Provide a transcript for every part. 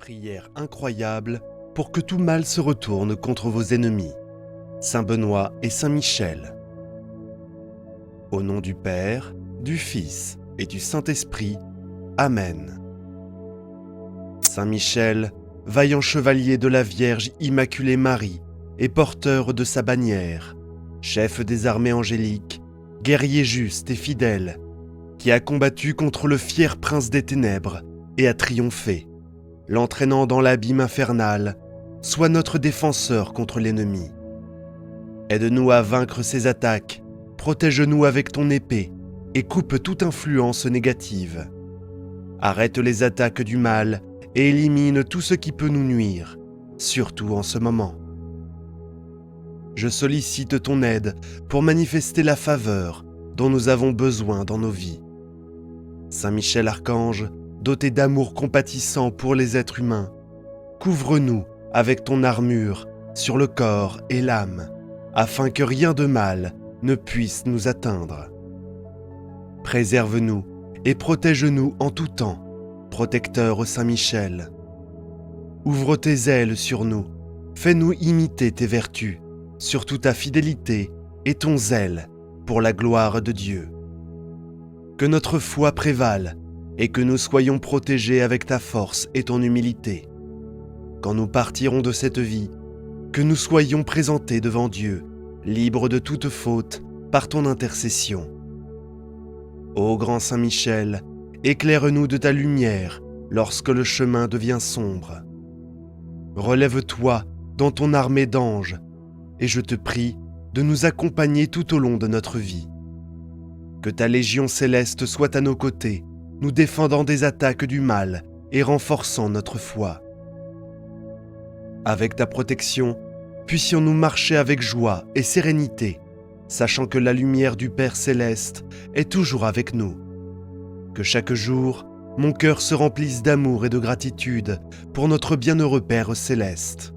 Prière incroyable pour que tout mal se retourne contre vos ennemis. Saint Benoît et Saint Michel. Au nom du Père, du Fils et du Saint-Esprit. Amen. Saint Michel, vaillant chevalier de la Vierge Immaculée Marie et porteur de sa bannière, chef des armées angéliques, guerrier juste et fidèle, qui a combattu contre le fier prince des ténèbres et a triomphé, l'entraînant dans l'abîme infernal, sois notre défenseur contre l'ennemi. Aide-nous à vaincre ses attaques, protège-nous avec ton épée et coupe toute influence négative. Arrête les attaques du mal et élimine tout ce qui peut nous nuire, surtout en ce moment. Je sollicite ton aide pour manifester la faveur dont nous avons besoin dans nos vies. Saint Michel Archange, doté d'amour compatissant pour les êtres humains, couvre-nous avec ton armure sur le corps et l'âme, afin que rien de mal ne puisse nous atteindre. Préserve-nous et protège-nous en tout temps, protecteur Saint Michel. Ouvre tes ailes sur nous, fais-nous imiter tes vertus, surtout ta fidélité et ton zèle pour la gloire de Dieu. Que notre foi prévale et que nous soyons protégés avec ta force et ton humilité. Quand nous partirons de cette vie, que nous soyons présentés devant Dieu, libres de toute faute par ton intercession. Ô grand Saint Michel, éclaire-nous de ta lumière lorsque le chemin devient sombre. Relève-toi dans ton armée d'anges et je te prie de nous accompagner tout au long de notre vie. Que ta légion céleste soit à nos côtés, nous défendant des attaques du mal et renforçant notre foi. Avec ta protection, puissions-nous marcher avec joie et sérénité, sachant que la lumière du Père céleste est toujours avec nous. Que chaque jour, mon cœur se remplisse d'amour et de gratitude pour notre bienheureux Père céleste.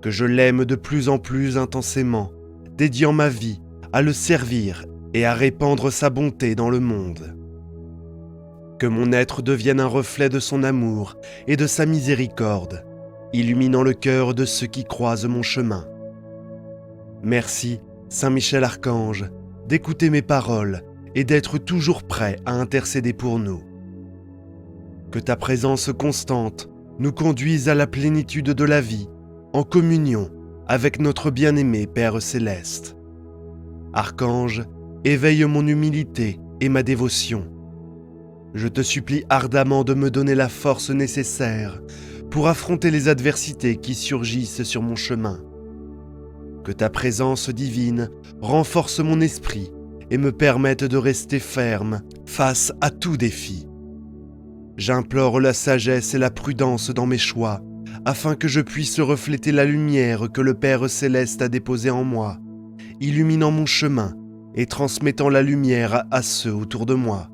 Que je l'aime de plus en plus intensément, dédiant ma vie à le servir et à répandre sa bonté dans le monde. Que mon être devienne un reflet de son amour et de sa miséricorde, illuminant le cœur de ceux qui croisent mon chemin. Merci, Saint Michel Archange, d'écouter mes paroles et d'être toujours prêt à intercéder pour nous. Que ta présence constante nous conduise à la plénitude de la vie, en communion avec notre bien-aimé Père céleste. Archange, éveille mon humilité et ma dévotion. Je te supplie ardemment de me donner la force nécessaire pour affronter les adversités qui surgissent sur mon chemin. Que ta présence divine renforce mon esprit et me permette de rester ferme face à tout défi. J'implore la sagesse et la prudence dans mes choix, afin que je puisse refléter la lumière que le Père céleste a déposée en moi, illuminant mon chemin et transmettant la lumière à ceux autour de moi.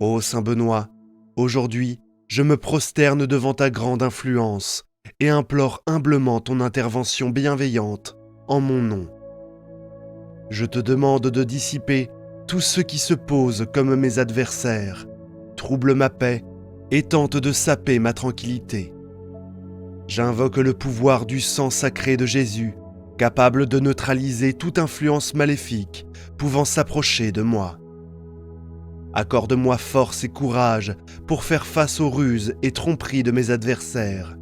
Ô Saint Benoît, aujourd'hui, je me prosterne devant ta grande influence et implore humblement ton intervention bienveillante en mon nom. Je te demande de dissiper tous ceux qui se posent comme mes adversaires, troublent ma paix et tentent de saper ma tranquillité. J'invoque le pouvoir du sang sacré de Jésus, capable de neutraliser toute influence maléfique pouvant s'approcher de moi. Accorde-moi force et courage pour faire face aux ruses et tromperies de mes adversaires,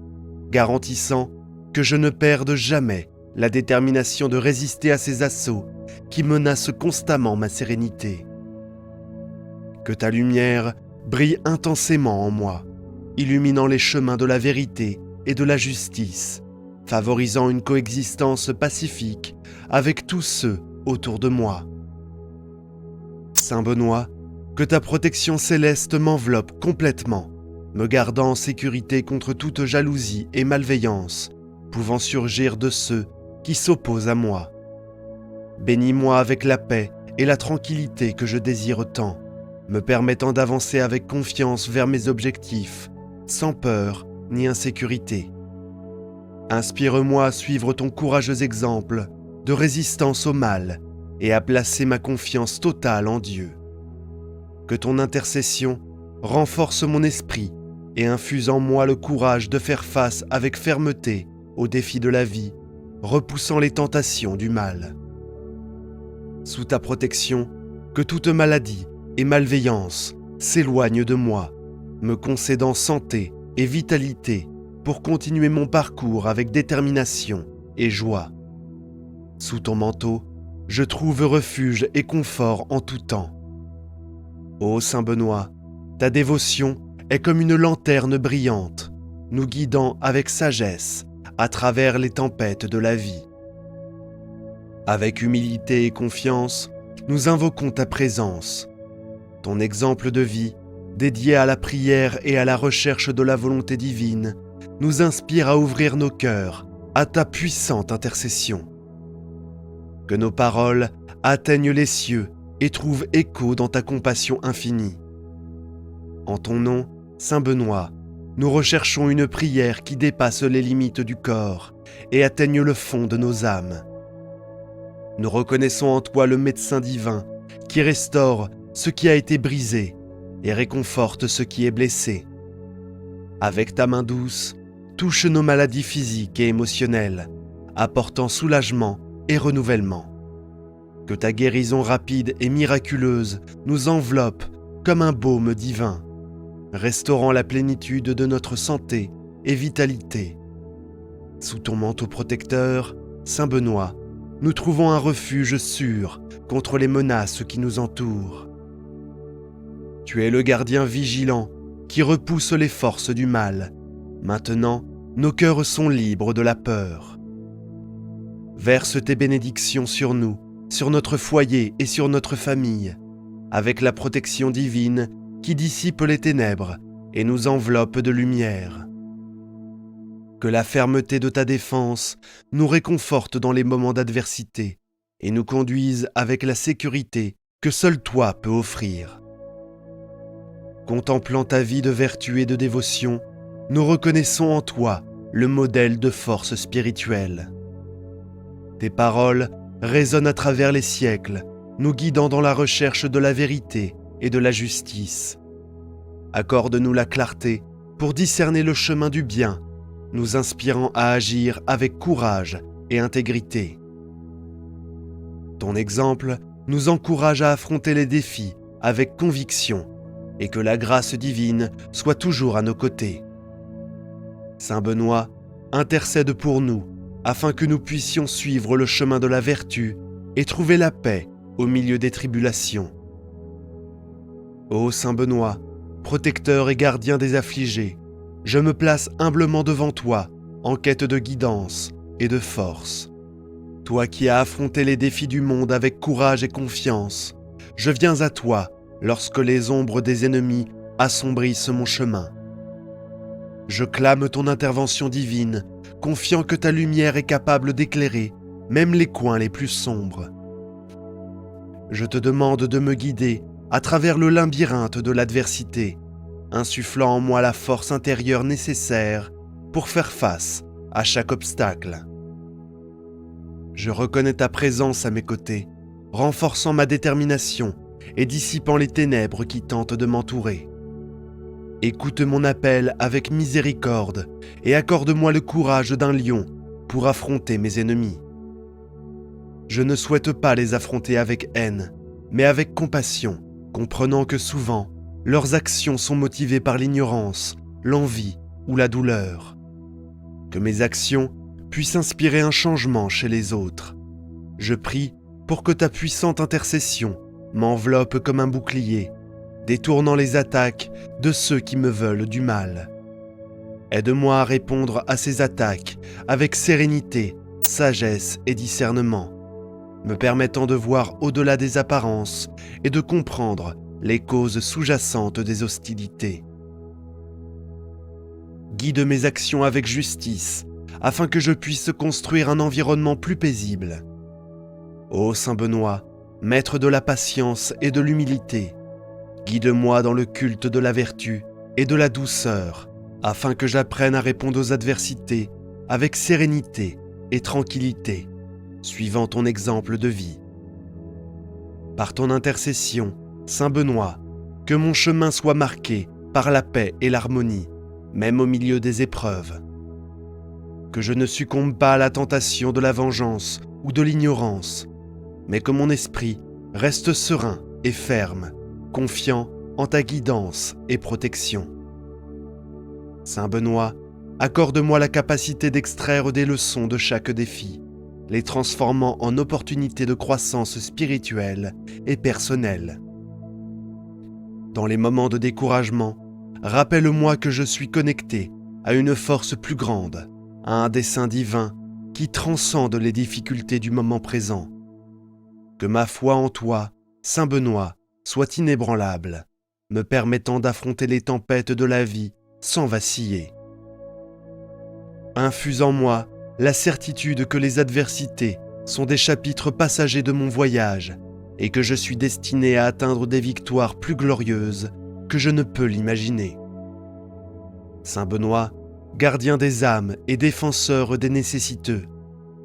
garantissant que je ne perde jamais la détermination de résister à ces assauts qui menacent constamment ma sérénité. Que ta lumière brille intensément en moi, illuminant les chemins de la vérité et de la justice, favorisant une coexistence pacifique avec tous ceux autour de moi. Saint Benoît, que ta protection céleste m'enveloppe complètement, me gardant en sécurité contre toute jalousie et malveillance pouvant surgir de ceux qui s'opposent à moi. Bénis-moi avec la paix et la tranquillité que je désire tant, me permettant d'avancer avec confiance vers mes objectifs, sans peur ni insécurité. Inspire-moi à suivre ton courageux exemple de résistance au mal et à placer ma confiance totale en Dieu. Que ton intercession renforce mon esprit et infuse en moi le courage de faire face avec fermeté aux défis de la vie, repoussant les tentations du mal. Sous ta protection, que toute maladie et malveillance s'éloignent de moi, me concédant santé et vitalité pour continuer mon parcours avec détermination et joie. Sous ton manteau, je trouve refuge et confort en tout temps. Ô Saint Benoît, ta dévotion est comme une lanterne brillante, nous guidant avec sagesse à travers les tempêtes de la vie. Avec humilité et confiance, nous invoquons ta présence. Ton exemple de vie, dédié à la prière et à la recherche de la volonté divine, nous inspire à ouvrir nos cœurs à ta puissante intercession. Que nos paroles atteignent les cieux et trouvent écho dans ta compassion infinie. En ton nom, Saint Benoît, nous recherchons une prière qui dépasse les limites du corps et atteigne le fond de nos âmes. Nous reconnaissons en toi le médecin divin qui restaure ce qui a été brisé et réconforte ce qui est blessé. Avec ta main douce, touche nos maladies physiques et émotionnelles, apportant soulagement et renouvellement. Que ta guérison rapide et miraculeuse nous enveloppe comme un baume divin, restaurant la plénitude de notre santé et vitalité. Sous ton manteau protecteur, Saint Benoît, nous trouvons un refuge sûr contre les menaces qui nous entourent. Tu es le gardien vigilant qui repousse les forces du mal. Maintenant, nos cœurs sont libres de la peur. Verse tes bénédictions sur nous, sur notre foyer et sur notre famille, avec la protection divine qui dissipe les ténèbres et nous enveloppe de lumière. Que la fermeté de ta défense nous réconforte dans les moments d'adversité et nous conduise avec la sécurité que seul toi peux offrir. Contemplant ta vie de vertu et de dévotion, nous reconnaissons en toi le modèle de force spirituelle. Tes paroles résonnent à travers les siècles, nous guidant dans la recherche de la vérité et de la justice. Accorde-nous la clarté pour discerner le chemin du bien, nous inspirant à agir avec courage et intégrité. Ton exemple nous encourage à affronter les défis avec conviction et que la grâce divine soit toujours à nos côtés. Saint Benoît, intercède pour nous afin que nous puissions suivre le chemin de la vertu et trouver la paix au milieu des tribulations. Ô Saint Benoît, protecteur et gardien des affligés, je me place humblement devant toi en quête de guidance et de force. Toi qui as affronté les défis du monde avec courage et confiance, je viens à toi lorsque les ombres des ennemis assombrissent mon chemin. Je clame ton intervention divine, confiant que ta lumière est capable d'éclairer même les coins les plus sombres. Je te demande de me guider à travers le labyrinthe de l'adversité, insufflant en moi la force intérieure nécessaire pour faire face à chaque obstacle. Je reconnais ta présence à mes côtés, renforçant ma détermination et dissipant les ténèbres qui tentent de m'entourer. Écoute mon appel avec miséricorde et accorde-moi le courage d'un lion pour affronter mes ennemis. Je ne souhaite pas les affronter avec haine, mais avec compassion, comprenant que souvent, leurs actions sont motivées par l'ignorance, l'envie ou la douleur. Que mes actions puissent inspirer un changement chez les autres. Je prie pour que ta puissante intercession m'enveloppe comme un bouclier, détournant les attaques de ceux qui me veulent du mal. Aide-moi à répondre à ces attaques avec sérénité, sagesse et discernement, me permettant de voir au-delà des apparences et de comprendre les causes sous-jacentes des hostilités. Guide mes actions avec justice, afin que je puisse construire un environnement plus paisible. Ô Saint Benoît, maître de la patience et de l'humilité, guide-moi dans le culte de la vertu et de la douceur, afin que j'apprenne à répondre aux adversités avec sérénité et tranquillité, suivant ton exemple de vie. Par ton intercession, Saint Benoît, que mon chemin soit marqué par la paix et l'harmonie, même au milieu des épreuves. Que je ne succombe pas à la tentation de la vengeance ou de l'ignorance, mais que mon esprit reste serein et ferme, confiant en ta guidance et protection. Saint Benoît, accorde-moi la capacité d'extraire des leçons de chaque défi, les transformant en opportunités de croissance spirituelle et personnelle. Dans les moments de découragement, rappelle-moi que je suis connecté à une force plus grande, à un dessein divin qui transcende les difficultés du moment présent. Que ma foi en toi, Saint Benoît, soit inébranlable, me permettant d'affronter les tempêtes de la vie sans vaciller. Infuse en moi la certitude que les adversités sont des chapitres passagers de mon voyage et que je suis destiné à atteindre des victoires plus glorieuses que je ne peux l'imaginer. Saint Benoît, gardien des âmes et défenseur des nécessiteux,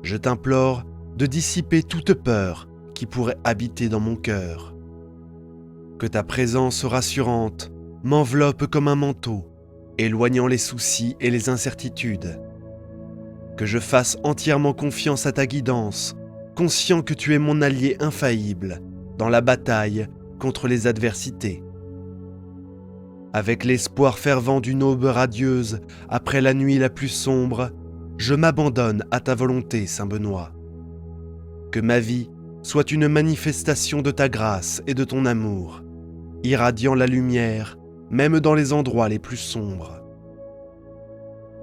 je t'implore de dissiper toute peur qui pourrait habiter dans mon cœur. Que ta présence rassurante m'enveloppe comme un manteau, éloignant les soucis et les incertitudes. Que je fasse entièrement confiance à ta guidance, conscient que tu es mon allié infaillible dans la bataille contre les adversités. Avec l'espoir fervent d'une aube radieuse après la nuit la plus sombre, je m'abandonne à ta volonté, Saint Benoît. Que ma vie soit une manifestation de ta grâce et de ton amour, irradiant la lumière, même dans les endroits les plus sombres.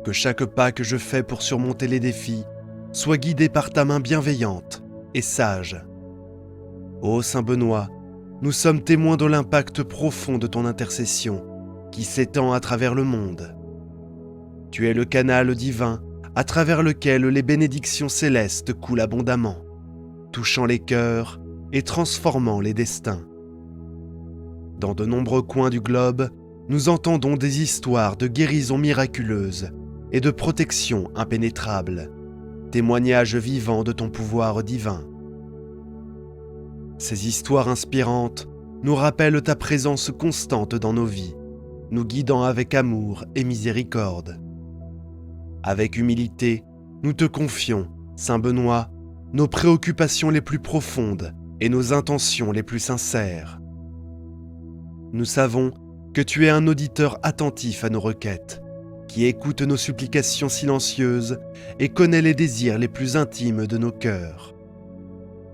Que chaque pas que je fais pour surmonter les défis soit guidé par ta main bienveillante et sage. Ô Saint Benoît, nous sommes témoins de l'impact profond de ton intercession qui s'étend à travers le monde. Tu es le canal divin à travers lequel les bénédictions célestes coulent abondamment, touchant les cœurs et transformant les destins. Dans de nombreux coins du globe, nous entendons des histoires de guérisons miraculeuses et de protection impénétrable, témoignages vivants de ton pouvoir divin. Ces histoires inspirantes nous rappellent ta présence constante dans nos vies, nous guidant avec amour et miséricorde. Avec humilité, nous te confions, Saint Benoît, nos préoccupations les plus profondes et nos intentions les plus sincères. Nous savons que tu es un auditeur attentif à nos requêtes, qui écoute nos supplications silencieuses et connaît les désirs les plus intimes de nos cœurs.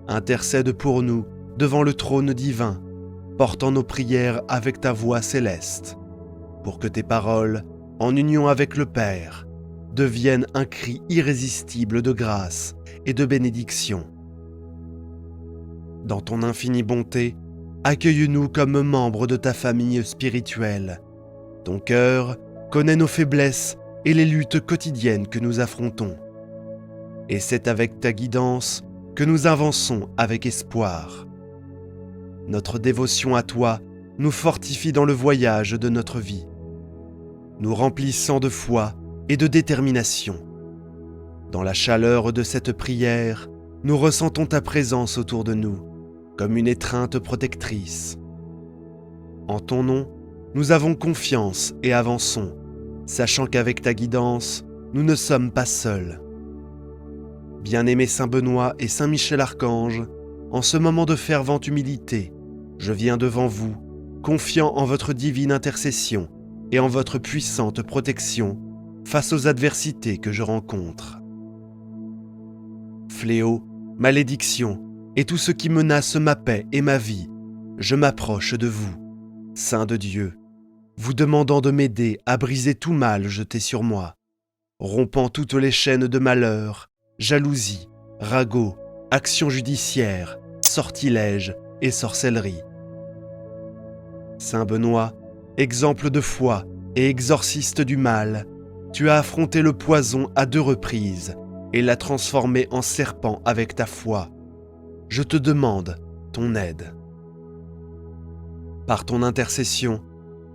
Intercède pour nous devant le trône divin, portant nos prières avec ta voix céleste, pour que tes paroles, en union avec le Père, deviennent un cri irrésistible de grâce et de bénédiction. Dans ton infinie bonté, accueille-nous comme membres de ta famille spirituelle. Ton cœur connaît nos faiblesses et les luttes quotidiennes que nous affrontons. Et c'est avec ta guidance que nous avançons avec espoir. Notre dévotion à toi nous fortifie dans le voyage de notre vie, nous remplissant de foi et de détermination. Dans la chaleur de cette prière, nous ressentons ta présence autour de nous, comme une étreinte protectrice. En ton nom, nous avons confiance et avançons, sachant qu'avec ta guidance, nous ne sommes pas seuls. Bien-aimé Saint Benoît et Saint Michel Archange, en ce moment de fervente humilité, je viens devant vous, confiant en votre divine intercession et en votre puissante protection face aux adversités que je rencontre. Fléaux, malédictions et tout ce qui menace ma paix et ma vie, je m'approche de vous, Saint de Dieu, vous demandant de m'aider à briser tout mal jeté sur moi, rompant toutes les chaînes de malheur, jalousie, ragot, actions judiciaires, sortilèges et sorcellerie. Saint Benoît, exemple de foi et exorciste du mal, tu as affronté le poison à 2 reprises et l'as transformé en serpent avec ta foi. Je te demande ton aide. Par ton intercession,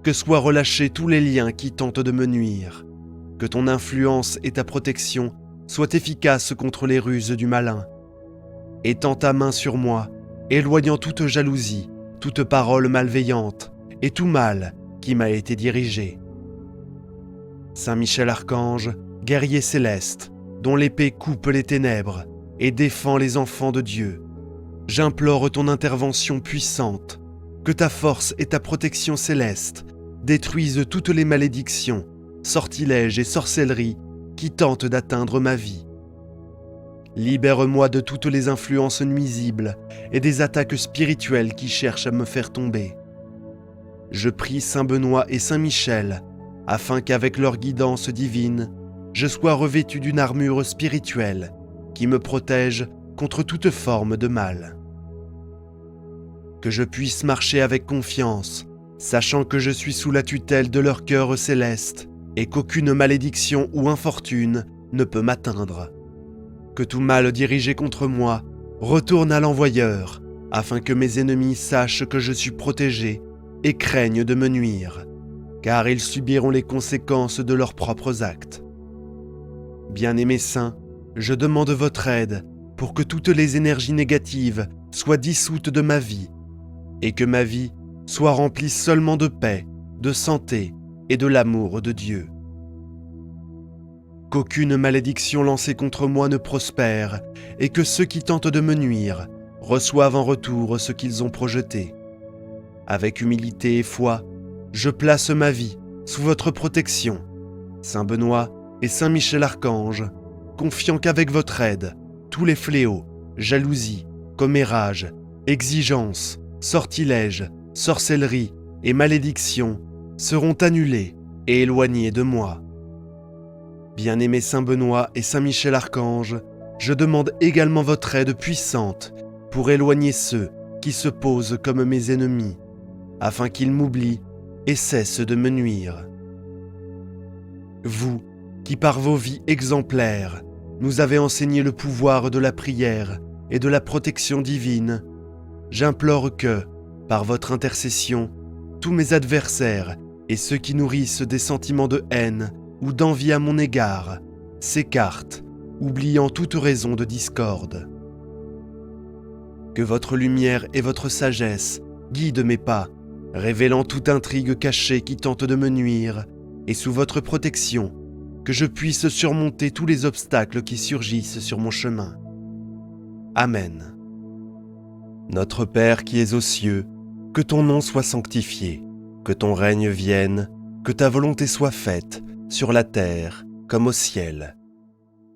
que soient relâchés tous les liens qui tentent de me nuire, que ton influence et ta protection soient efficaces contre les ruses du malin. Étends ta main sur moi, éloignant toute jalousie, toute parole malveillante et tout mal qui m'a été dirigé. Saint Michel Archange, guerrier céleste, dont l'épée coupe les ténèbres et défend les enfants de Dieu, j'implore ton intervention puissante, que ta force et ta protection céleste détruisent toutes les malédictions, sortilèges et sorcelleries qui tentent d'atteindre ma vie. Libère-moi de toutes les influences nuisibles et des attaques spirituelles qui cherchent à me faire tomber. Je prie Saint Benoît et Saint Michel, afin qu'avec leur guidance divine, je sois revêtu d'une armure spirituelle qui me protège contre toute forme de mal. Que je puisse marcher avec confiance, sachant que je suis sous la tutelle de leur cœur céleste et qu'aucune malédiction ou infortune ne peut m'atteindre. Que tout mal dirigé contre moi retourne à l'envoyeur, afin que mes ennemis sachent que je suis protégé et craignent de me nuire, car ils subiront les conséquences de leurs propres actes. Bien-aimés saints, je demande votre aide pour que toutes les énergies négatives soient dissoutes de ma vie et que ma vie soit remplie seulement de paix, de santé et de l'amour de Dieu. Qu'aucune malédiction lancée contre moi ne prospère et que ceux qui tentent de me nuire reçoivent en retour ce qu'ils ont projeté. Avec humilité et foi, je place ma vie sous votre protection, Saint Benoît et Saint Michel Archange, confiant qu'avec votre aide, tous les fléaux, jalousie, commérages, exigences, sortilèges, sorcelleries et malédictions seront annulés et éloignés de moi. Bien-aimé Saint Benoît et Saint Michel Archange, je demande également votre aide puissante pour éloigner ceux qui se posent comme mes ennemis, afin qu'ils m'oublient et cessent de me nuire. Vous, qui par vos vies exemplaires, nous avez enseigné le pouvoir de la prière et de la protection divine, j'implore que, par votre intercession, tous mes adversaires et ceux qui nourrissent des sentiments de haine ou d'envie à mon égard s'écartent, oubliant toute raison de discorde. Que votre lumière et votre sagesse guident mes pas, révélant toute intrigue cachée qui tente de me nuire, et sous votre protection, que je puisse surmonter tous les obstacles qui surgissent sur mon chemin. Amen. Notre Père qui es aux cieux, que ton nom soit sanctifié, que ton règne vienne, que ta volonté soit faite, sur la terre comme au ciel.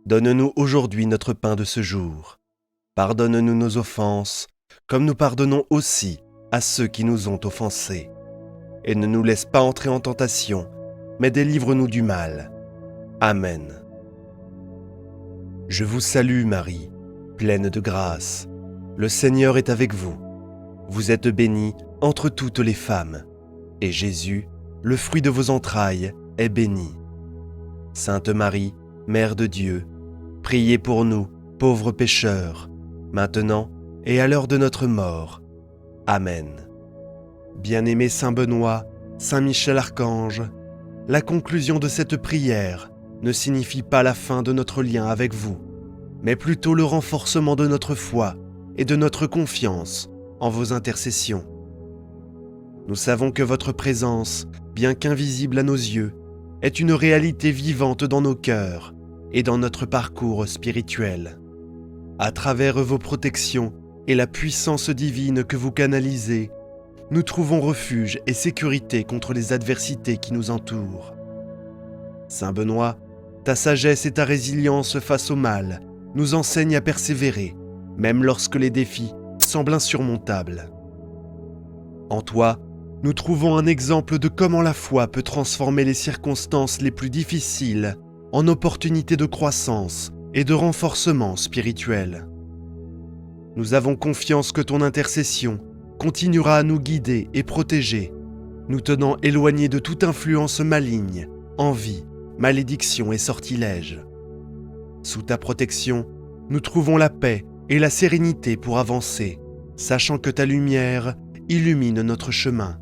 Donne-nous aujourd'hui notre pain de ce jour. Pardonne-nous nos offenses, comme nous pardonnons aussi à ceux qui nous ont offensés. Et ne nous laisse pas entrer en tentation, mais délivre-nous du mal. Amen. Je vous salue Marie, pleine de grâce. Le Seigneur est avec vous. Vous êtes bénie entre toutes les femmes, et Jésus, le fruit de vos entrailles, est béni. Sainte Marie, Mère de Dieu, priez pour nous, pauvres pécheurs, maintenant et à l'heure de notre mort. Amen. Bien-aimé Saint Benoît, Saint Michel Archange, la conclusion de cette prière ne signifie pas la fin de notre lien avec vous, mais plutôt le renforcement de notre foi et de notre confiance en vos intercessions. Nous savons que votre présence, bien qu'invisible à nos yeux, est une réalité vivante dans nos cœurs et dans notre parcours spirituel. À travers vos protections et la puissance divine que vous canalisez, nous trouvons refuge et sécurité contre les adversités qui nous entourent. Saint Benoît, ta sagesse et ta résilience face au mal nous enseignent à persévérer, même lorsque les défis semblent insurmontables. En toi, nous trouvons un exemple de comment la foi peut transformer les circonstances les plus difficiles en opportunités de croissance et de renforcement spirituel. Nous avons confiance que ton intercession continuera à nous guider et protéger, nous tenant éloignés de toute influence maligne, envie, malédiction et sortilège. Sous ta protection, nous trouvons la paix et la sérénité pour avancer, sachant que ta lumière illumine notre chemin.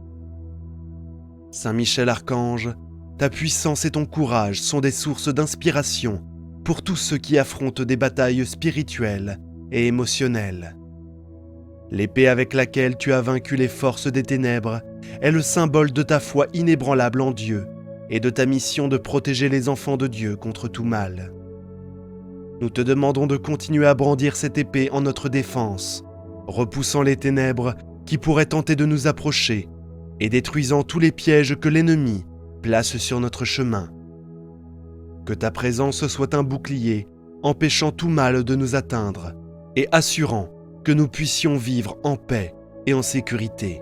Saint Michel Archange, ta puissance et ton courage sont des sources d'inspiration pour tous ceux qui affrontent des batailles spirituelles et émotionnelles. L'épée avec laquelle tu as vaincu les forces des ténèbres est le symbole de ta foi inébranlable en Dieu et de ta mission de protéger les enfants de Dieu contre tout mal. Nous te demandons de continuer à brandir cette épée en notre défense, repoussant les ténèbres qui pourraient tenter de nous approcher et détruisant tous les pièges que l'ennemi place sur notre chemin. Que ta présence soit un bouclier, empêchant tout mal de nous atteindre et assurant que nous puissions vivre en paix et en sécurité.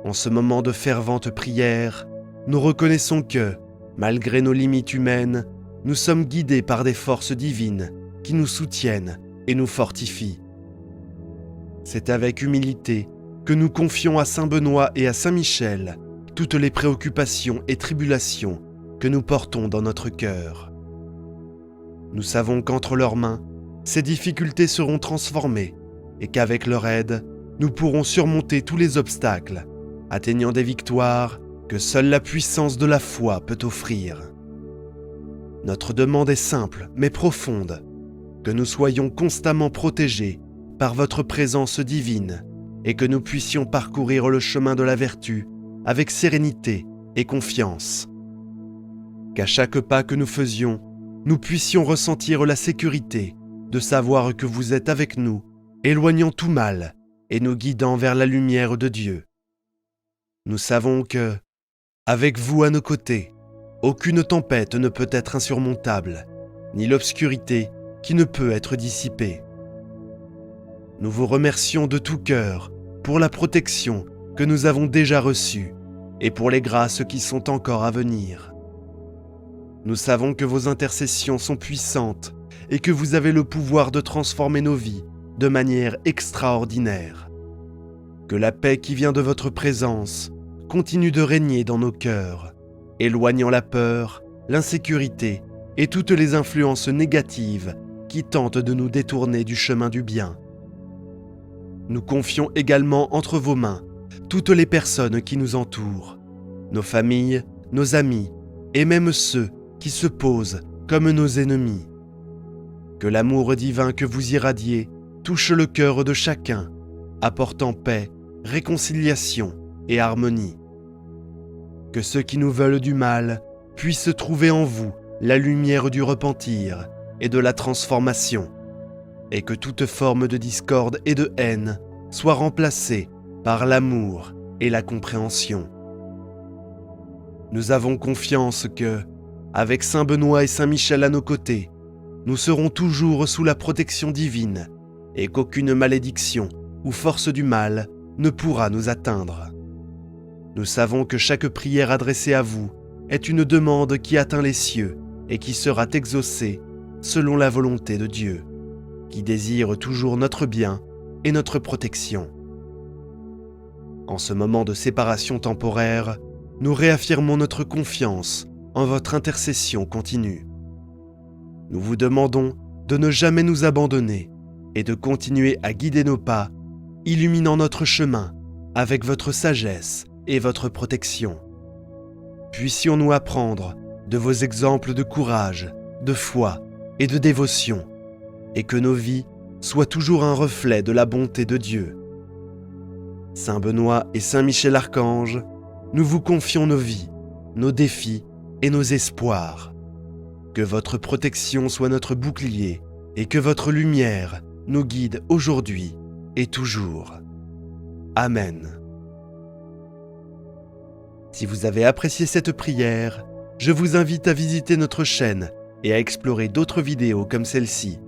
En ce moment de fervente prière, nous reconnaissons que, malgré nos limites humaines, nous sommes guidés par des forces divines qui nous soutiennent et nous fortifient. C'est avec humilité que nous confions à Saint Benoît et à Saint Michel toutes les préoccupations et tribulations que nous portons dans notre cœur. Nous savons qu'entre leurs mains, ces difficultés seront transformées et qu'avec leur aide, nous pourrons surmonter tous les obstacles, atteignant des victoires que seule la puissance de la foi peut offrir. Notre demande est simple mais profonde, que nous soyons constamment protégés par votre présence divine et que nous puissions parcourir le chemin de la vertu avec sérénité et confiance. Qu'à chaque pas que nous faisions, nous puissions ressentir la sécurité de savoir que vous êtes avec nous, éloignant tout mal et nous guidant vers la lumière de Dieu. Nous savons que, avec vous à nos côtés, aucune tempête ne peut être insurmontable, ni l'obscurité qui ne peut être dissipée. Nous vous remercions de tout cœur pour la protection que nous avons déjà reçue et pour les grâces qui sont encore à venir. Nous savons que vos intercessions sont puissantes et que vous avez le pouvoir de transformer nos vies de manière extraordinaire. Que la paix qui vient de votre présence continue de régner dans nos cœurs, éloignant la peur, l'insécurité et toutes les influences négatives qui tentent de nous détourner du chemin du bien. Nous confions également entre vos mains toutes les personnes qui nous entourent, nos familles, nos amis et même ceux qui se posent comme nos ennemis. Que l'amour divin que vous irradiez touche le cœur de chacun, apportant paix, réconciliation et harmonie. Que ceux qui nous veulent du mal puissent trouver en vous la lumière du repentir et de la transformation, et que toute forme de discorde et de haine soit remplacée par l'amour et la compréhension. Nous avons confiance que, avec Saint Benoît et Saint Michel à nos côtés, nous serons toujours sous la protection divine et qu'aucune malédiction ou force du mal ne pourra nous atteindre. Nous savons que chaque prière adressée à vous est une demande qui atteint les cieux et qui sera exaucée selon la volonté de Dieu, qui désire toujours notre bien et notre protection. En ce moment de séparation temporaire, nous réaffirmons notre confiance en votre intercession continue. Nous vous demandons de ne jamais nous abandonner et de continuer à guider nos pas, illuminant notre chemin avec votre sagesse et votre protection. Puissions-nous apprendre de vos exemples de courage, de foi et de dévotion, et que nos vies soient toujours un reflet de la bonté de Dieu. Saint Benoît et Saint Michel Archange, nous vous confions nos vies, nos défis et nos espoirs. Que votre protection soit notre bouclier et que votre lumière nous guide aujourd'hui et toujours. Amen. Si vous avez apprécié cette prière, je vous invite à visiter notre chaîne et à explorer d'autres vidéos comme celle-ci,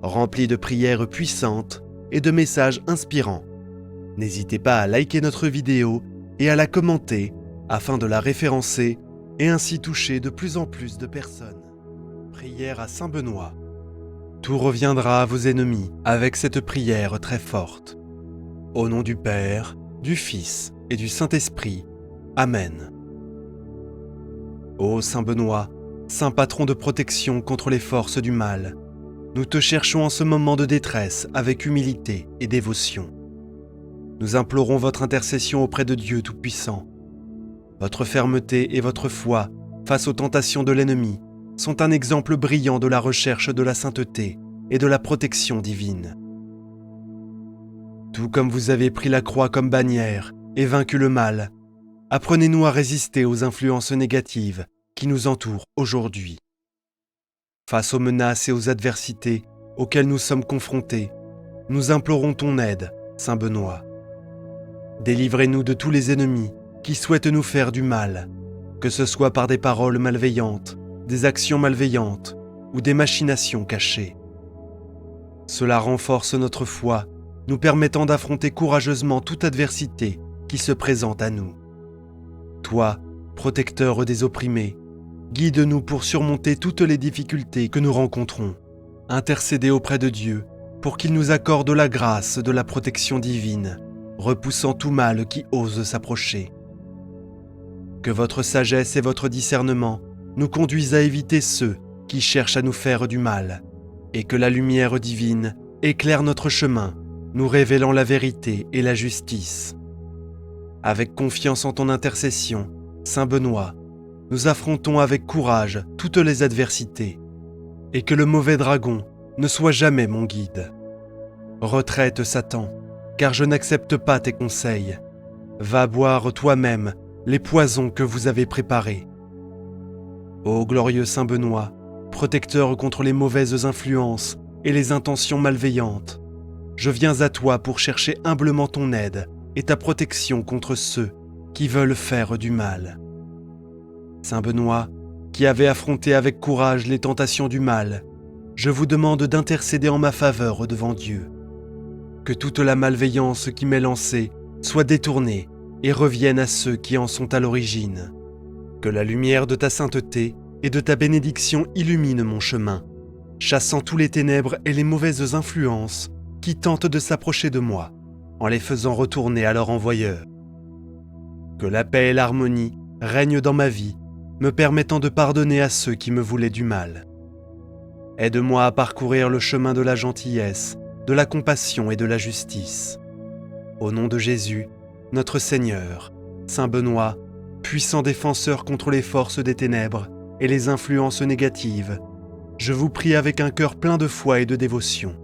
remplies de prières puissantes et de messages inspirants. N'hésitez pas à liker notre vidéo et à la commenter afin de la référencer et ainsi toucher de plus en plus de personnes. Prière à Saint Benoît. Tout reviendra à vos ennemis avec cette prière très forte. Au nom du Père, du Fils et du Saint-Esprit. Amen. Ô Saint Benoît, saint patron de protection contre les forces du mal, nous te cherchons en ce moment de détresse avec humilité et dévotion. Nous implorons votre intercession auprès de Dieu Tout-Puissant. Votre fermeté et votre foi face aux tentations de l'ennemi sont un exemple brillant de la recherche de la sainteté et de la protection divine. Tout comme vous avez pris la croix comme bannière et vaincu le mal, apprenez-nous à résister aux influences négatives qui nous entourent aujourd'hui. Face aux menaces et aux adversités auxquelles nous sommes confrontés, nous implorons ton aide, Saint Benoît. Délivrez-nous de tous les ennemis qui souhaitent nous faire du mal, que ce soit par des paroles malveillantes, des actions malveillantes ou des machinations cachées. Cela renforce notre foi, nous permettant d'affronter courageusement toute adversité qui se présente à nous. Toi, protecteur des opprimés, guide-nous pour surmonter toutes les difficultés que nous rencontrons. Intercédez auprès de Dieu pour qu'il nous accorde la grâce de la protection divine, repoussant tout mal qui ose s'approcher. Que votre sagesse et votre discernement nous conduisent à éviter ceux qui cherchent à nous faire du mal, et que la lumière divine éclaire notre chemin, nous révélant la vérité et la justice. Avec confiance en ton intercession, Saint Benoît, nous affrontons avec courage toutes les adversités, et que le mauvais dragon ne soit jamais mon guide. Retraite, Satan, car je n'accepte pas tes conseils. Va boire toi-même les poisons que vous avez préparés. Ô glorieux Saint Benoît, protecteur contre les mauvaises influences et les intentions malveillantes, je viens à toi pour chercher humblement ton aide et ta protection contre ceux qui veulent faire du mal. Saint Benoît, qui avait affronté avec courage les tentations du mal, je vous demande d'intercéder en ma faveur devant Dieu. Que toute la malveillance qui m'est lancée soit détournée et revienne à ceux qui en sont à l'origine. Que la lumière de ta sainteté et de ta bénédiction illumine mon chemin, chassant tous les ténèbres et les mauvaises influences qui tentent de s'approcher de moi, en les faisant retourner à leur envoyeur. Que la paix et l'harmonie règnent dans ma vie, me permettant de pardonner à ceux qui me voulaient du mal. Aide-moi à parcourir le chemin de la gentillesse, de la compassion et de la justice. Au nom de Jésus, notre Seigneur, Saint Benoît, puissant défenseur contre les forces des ténèbres et les influences négatives, je vous prie avec un cœur plein de foi et de dévotion.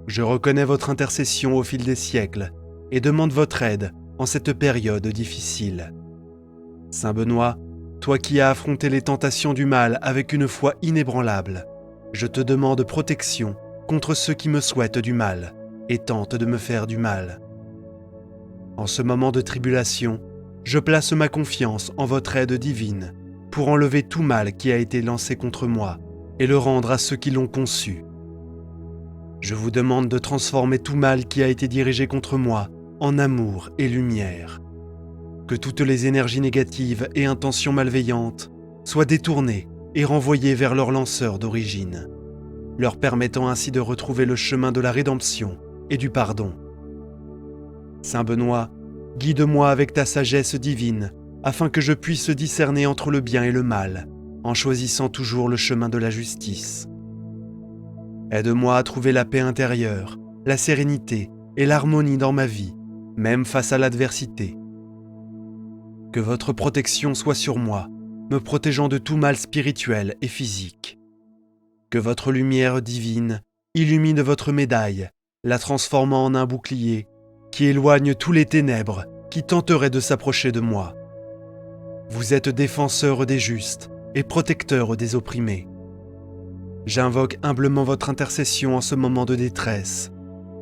Je reconnais votre intercession au fil des siècles et demande votre aide en cette période difficile. Saint Benoît, toi qui as affronté les tentations du mal avec une foi inébranlable, je te demande protection contre ceux qui me souhaitent du mal et tentent de me faire du mal. En ce moment de tribulation, je place ma confiance en votre aide divine pour enlever tout mal qui a été lancé contre moi et le rendre à ceux qui l'ont conçu. Je vous demande de transformer tout mal qui a été dirigé contre moi en amour et lumière. Que toutes les énergies négatives et intentions malveillantes soient détournées et renvoyées vers leur lanceur d'origine, leur permettant ainsi de retrouver le chemin de la rédemption et du pardon. Saint Benoît, guide-moi avec ta sagesse divine, afin que je puisse discerner entre le bien et le mal, en choisissant toujours le chemin de la justice. Aide-moi à trouver la paix intérieure, la sérénité et l'harmonie dans ma vie, même face à l'adversité. Que votre protection soit sur moi, me protégeant de tout mal spirituel et physique. Que votre lumière divine illumine votre médaille, la transformant en un bouclier qui éloigne tous les ténèbres qui tenteraient de s'approcher de moi. Vous êtes défenseur des justes et protecteur des opprimés. J'invoque humblement votre intercession en ce moment de détresse.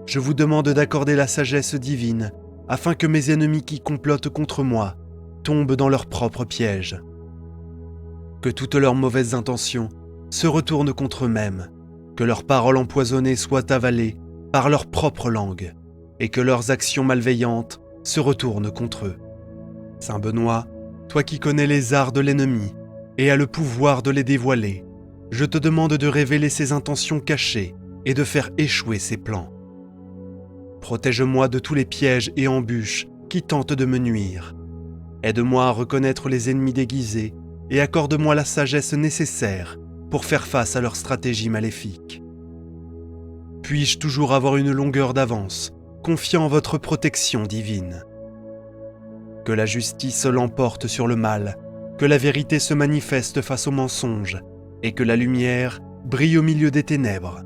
Je vous demande d'accorder la sagesse divine afin que mes ennemis qui complotent contre moi tombent dans leurs propres pièges. Que toutes leurs mauvaises intentions se retournent contre eux-mêmes, que leurs paroles empoisonnées soient avalées par leur propre langue, et que leurs actions malveillantes se retournent contre eux. Saint Benoît, toi qui connais les arts de l'ennemi et as le pouvoir de les dévoiler, je te demande de révéler ses intentions cachées et de faire échouer ses plans. Protège-moi de tous les pièges et embûches qui tentent de me nuire. Aide-moi à reconnaître les ennemis déguisés et accorde-moi la sagesse nécessaire pour faire face à leurs stratégies maléfiques. Puis-je toujours avoir une longueur d'avance, confiant en votre protection divine. Que la justice l'emporte sur le mal, que la vérité se manifeste face au mensonge, et que la lumière brille au milieu des ténèbres.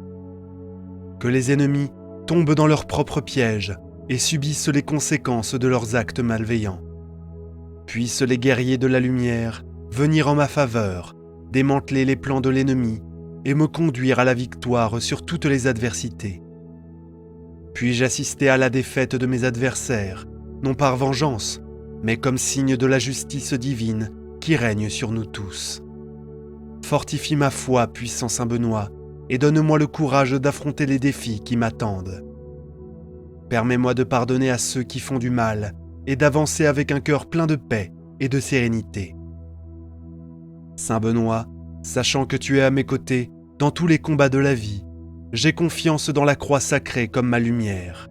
Que les ennemis tombent dans leurs propres pièges et subissent les conséquences de leurs actes malveillants. Puissent les guerriers de la lumière venir en ma faveur, démanteler les plans de l'ennemi et me conduire à la victoire sur toutes les adversités. Puis-je assister à la défaite de mes adversaires, non par vengeance, mais comme signe de la justice divine qui règne sur nous tous. Fortifie ma foi, puissant Saint Benoît, et donne-moi le courage d'affronter les défis qui m'attendent. Permets-moi de pardonner à ceux qui font du mal et d'avancer avec un cœur plein de paix et de sérénité. Saint Benoît, sachant que tu es à mes côtés dans tous les combats de la vie, j'ai confiance dans la croix sacrée comme ma lumière,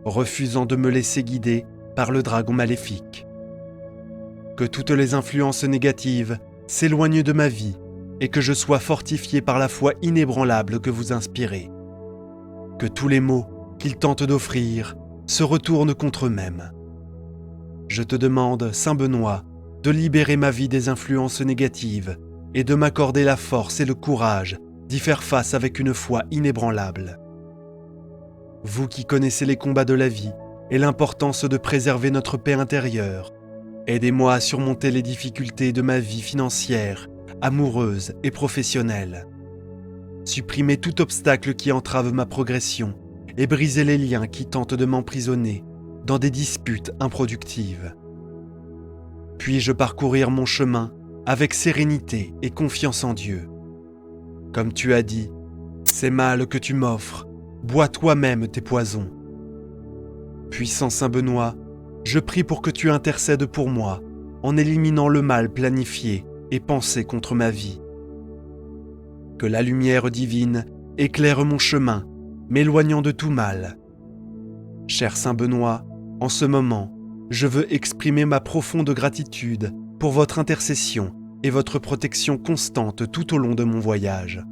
refusant de me laisser guider par le dragon maléfique. Que toutes les influences négatives s'éloignent de ma vie et que je sois fortifié par la foi inébranlable que vous inspirez. Que tous les maux qu'ils tentent d'offrir se retournent contre eux-mêmes. Je te demande, Saint Benoît, de libérer ma vie des influences négatives et de m'accorder la force et le courage d'y faire face avec une foi inébranlable. Vous qui connaissez les combats de la vie et l'importance de préserver notre paix intérieure, aidez-moi à surmonter les difficultés de ma vie financière, amoureuse et professionnelle. Supprimez tout obstacle qui entrave ma progression et brisez les liens qui tentent de m'emprisonner dans des disputes improductives. Puis-je parcourir mon chemin avec sérénité et confiance en Dieu. Comme tu as dit, ces mâles que tu m'offres, bois toi-même tes poisons. Puissant Saint Benoît, je prie pour que tu intercèdes pour moi en éliminant le mal planifié et pensé contre ma vie. Que la lumière divine éclaire mon chemin, m'éloignant de tout mal. Cher Saint Benoît, en ce moment, je veux exprimer ma profonde gratitude pour votre intercession et votre protection constante tout au long de mon voyage.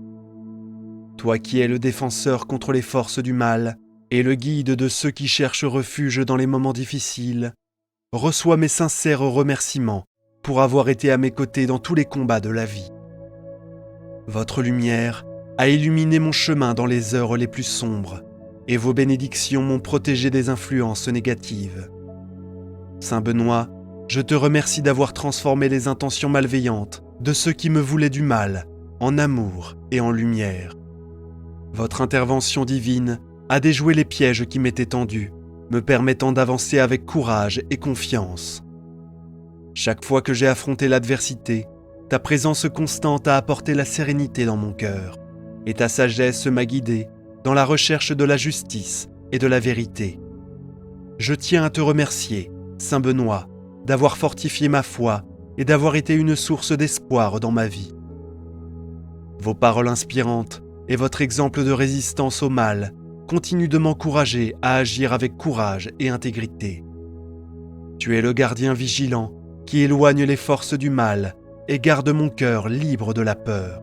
Toi qui es le défenseur contre les forces du mal et le guide de ceux qui cherchent refuge dans les moments difficiles, reçois mes sincères remerciements pour avoir été à mes côtés dans tous les combats de la vie. Votre lumière a illuminé mon chemin dans les heures les plus sombres, et vos bénédictions m'ont protégé des influences négatives. Saint Benoît, je te remercie d'avoir transformé les intentions malveillantes de ceux qui me voulaient du mal en amour et en lumière. Votre intervention divine a déjoué les pièges qui m'étaient tendus, me permettant d'avancer avec courage et confiance. Chaque fois que j'ai affronté l'adversité, ta présence constante a apporté la sérénité dans mon cœur, et ta sagesse m'a guidé dans la recherche de la justice et de la vérité. Je tiens à te remercier, Saint Benoît, d'avoir fortifié ma foi et d'avoir été une source d'espoir dans ma vie. Vos paroles inspirantes et votre exemple de résistance au mal continuent de m'encourager à agir avec courage et intégrité. Tu es le gardien vigilant qui éloigne les forces du mal et garde mon cœur libre de la peur.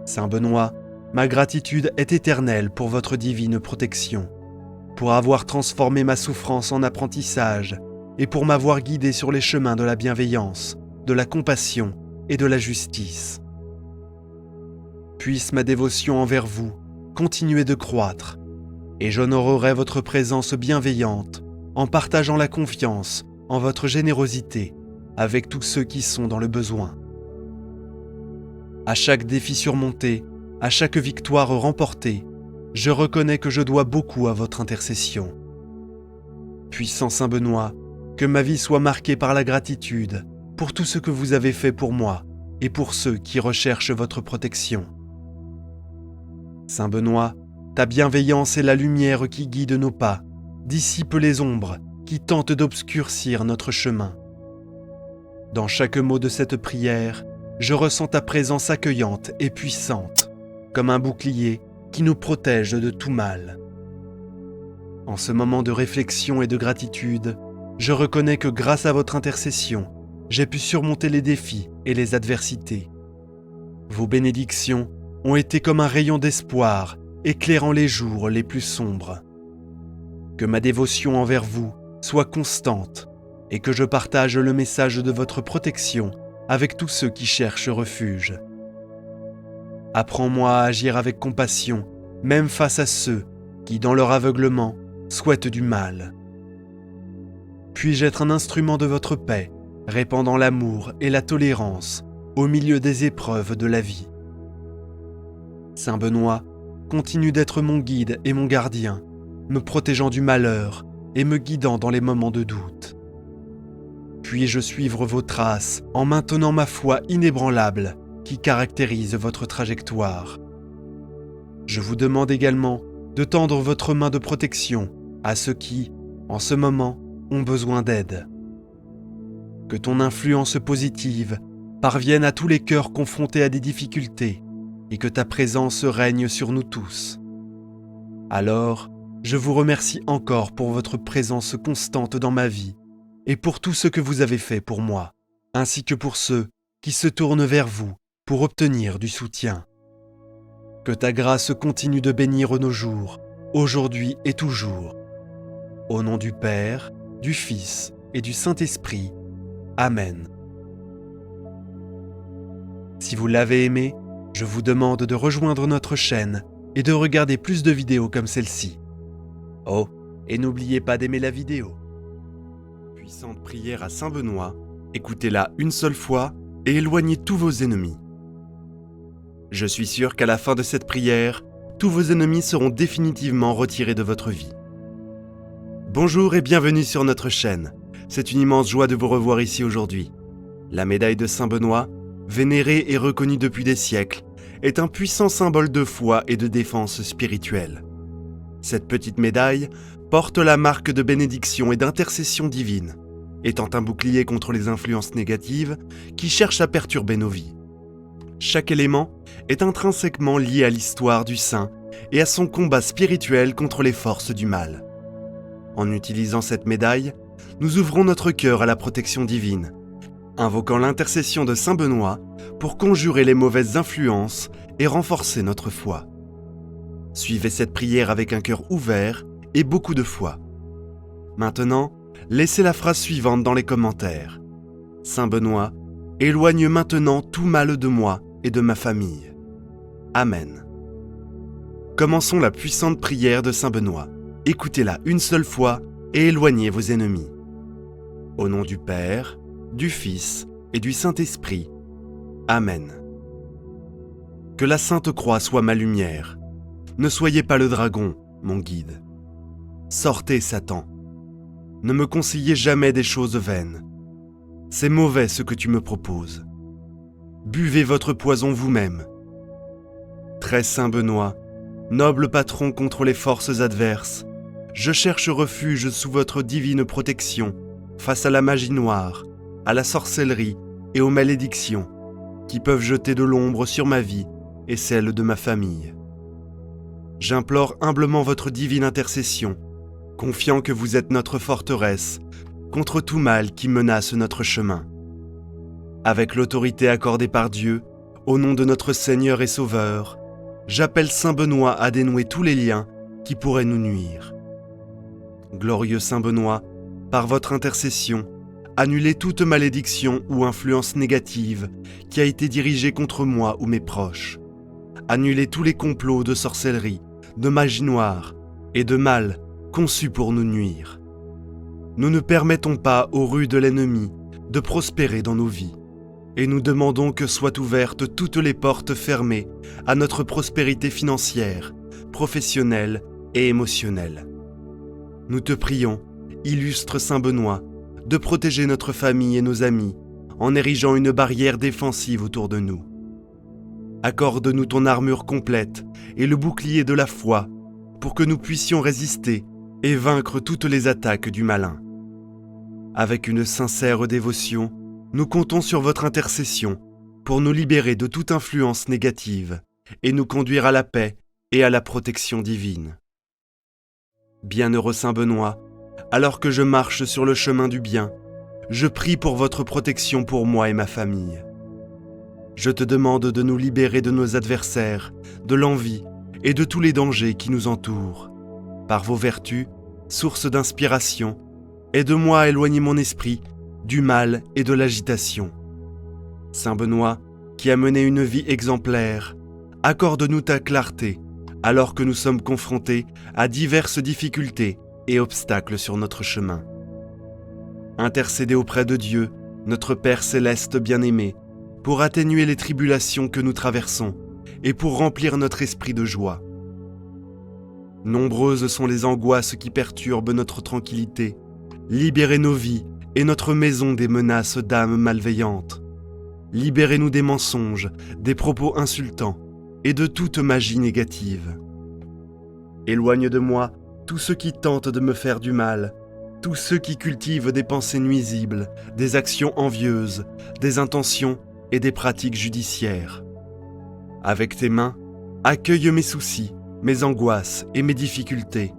Saint Benoît, ma gratitude est éternelle pour votre divine protection, pour avoir transformé ma souffrance en apprentissage et pour m'avoir guidé sur les chemins de la bienveillance, de la compassion et de la justice. Puisse ma dévotion envers vous continuer de croître, et j'honorerai votre présence bienveillante en partageant la confiance en votre générosité avec tous ceux qui sont dans le besoin. À chaque défi surmonté, à chaque victoire remportée, je reconnais que je dois beaucoup à votre intercession. Puissant Saint Benoît, que ma vie soit marquée par la gratitude pour tout ce que vous avez fait pour moi et pour ceux qui recherchent votre protection. Saint Benoît, ta bienveillance est la lumière qui guide nos pas, dissipe les ombres qui tentent d'obscurcir notre chemin. Dans chaque mot de cette prière, je ressens ta présence accueillante et puissante, comme un bouclier qui nous protège de tout mal. En ce moment de réflexion et de gratitude, je reconnais que grâce à votre intercession, j'ai pu surmonter les défis et les adversités. Vos bénédictions ont été comme un rayon d'espoir, éclairant les jours les plus sombres. Que ma dévotion envers vous soit constante et que je partage le message de votre protection avec tous ceux qui cherchent refuge. Apprends-moi à agir avec compassion, même face à ceux qui, dans leur aveuglement, souhaitent du mal. Puis-je être un instrument de votre paix, répandant l'amour et la tolérance au milieu des épreuves de la vie. Saint Benoît continue d'être mon guide et mon gardien, me protégeant du malheur et me guidant dans les moments de doute. Puis-je suivre vos traces en maintenant ma foi inébranlable qui caractérise votre trajectoire. Je vous demande également de tendre votre main de protection à ceux qui, en ce moment, ont besoin d'aide. Que ton influence positive parvienne à tous les cœurs confrontés à des difficultés et que ta présence règne sur nous tous. Alors, je vous remercie encore pour votre présence constante dans ma vie et pour tout ce que vous avez fait pour moi, ainsi que pour ceux qui se tournent vers vous pour obtenir du soutien. Que ta grâce continue de bénir nos jours, aujourd'hui et toujours. Au nom du Père, du Fils et du Saint-Esprit. Amen. Si vous l'avez aimé, je vous demande de rejoindre notre chaîne et de regarder plus de vidéos comme celle-ci. Oh, et n'oubliez pas d'aimer la vidéo. Puissante prière à Saint Benoît, écoutez-la une seule fois et éloignez tous vos ennemis. Je suis sûr qu'à la fin de cette prière, tous vos ennemis seront définitivement retirés de votre vie. Bonjour et bienvenue sur notre chaîne. C'est une immense joie de vous revoir ici aujourd'hui. La médaille de Saint Benoît, vénérée et reconnue depuis des siècles, est un puissant symbole de foi et de défense spirituelle. Cette petite médaille porte la marque de bénédiction et d'intercession divine, étant un bouclier contre les influences négatives qui cherchent à perturber nos vies. Chaque élément est intrinsèquement lié à l'histoire du saint et à son combat spirituel contre les forces du mal. En utilisant cette médaille, nous ouvrons notre cœur à la protection divine, invoquant l'intercession de Saint Benoît pour conjurer les mauvaises influences et renforcer notre foi. Suivez cette prière avec un cœur ouvert et beaucoup de foi. Maintenant, laissez la phrase suivante dans les commentaires. Saint Benoît, éloigne maintenant tout mal de moi et de ma famille. Amen. Commençons la puissante prière de Saint Benoît. Écoutez-la une seule fois et éloignez vos ennemis. Au nom du Père, du Fils et du Saint-Esprit. Amen. Que la Sainte Croix soit ma lumière. Ne soyez pas le dragon, mon guide. Sortez, Satan. Ne me conseillez jamais des choses vaines. C'est mauvais ce que tu me proposes. Buvez votre poison vous-même. Très saint Benoît, noble patron contre les forces adverses, je cherche refuge sous votre divine protection face à la magie noire, à la sorcellerie et aux malédictions qui peuvent jeter de l'ombre sur ma vie et celle de ma famille. J'implore humblement votre divine intercession, confiant que vous êtes notre forteresse contre tout mal qui menace notre chemin. Avec l'autorité accordée par Dieu, au nom de notre Seigneur et Sauveur, j'appelle Saint Benoît à dénouer tous les liens qui pourraient nous nuire. Glorieux Saint Benoît, par votre intercession, annulez toute malédiction ou influence négative qui a été dirigée contre moi ou mes proches. Annulez tous les complots de sorcellerie, de magie noire et de mal conçus pour nous nuire. Nous ne permettons pas aux rues de l'ennemi de prospérer dans nos vies, et nous demandons que soient ouvertes toutes les portes fermées à notre prospérité financière, professionnelle et émotionnelle. Nous te prions, illustre Saint Benoît, de protéger notre famille et nos amis en érigeant une barrière défensive autour de nous. Accorde-nous ton armure complète et le bouclier de la foi pour que nous puissions résister et vaincre toutes les attaques du malin. Avec une sincère dévotion, nous comptons sur votre intercession pour nous libérer de toute influence négative et nous conduire à la paix et à la protection divine. Bienheureux Saint Benoît, alors que je marche sur le chemin du bien, je prie pour votre protection pour moi et ma famille. Je te demande de nous libérer de nos adversaires, de l'envie et de tous les dangers qui nous entourent. Par vos vertus, source d'inspiration, aide-moi à éloigner mon esprit du mal et de l'agitation. Saint Benoît, qui a mené une vie exemplaire, accorde-nous ta clarté alors que nous sommes confrontés à diverses difficultés et obstacles sur notre chemin. Intercédez auprès de Dieu, notre Père céleste bien-aimé, pour atténuer les tribulations que nous traversons et pour remplir notre esprit de joie. Nombreuses sont les angoisses qui perturbent notre tranquillité. Libérez nos vies et notre maison des menaces d'âmes malveillantes. Libérez-nous des mensonges, des propos insultants et de toute magie négative. Éloigne de moi tous ceux qui tentent de me faire du mal, tous ceux qui cultivent des pensées nuisibles, des actions envieuses, des intentions et des pratiques judiciaires. Avec tes mains, accueille mes soucis, mes angoisses et mes difficultés,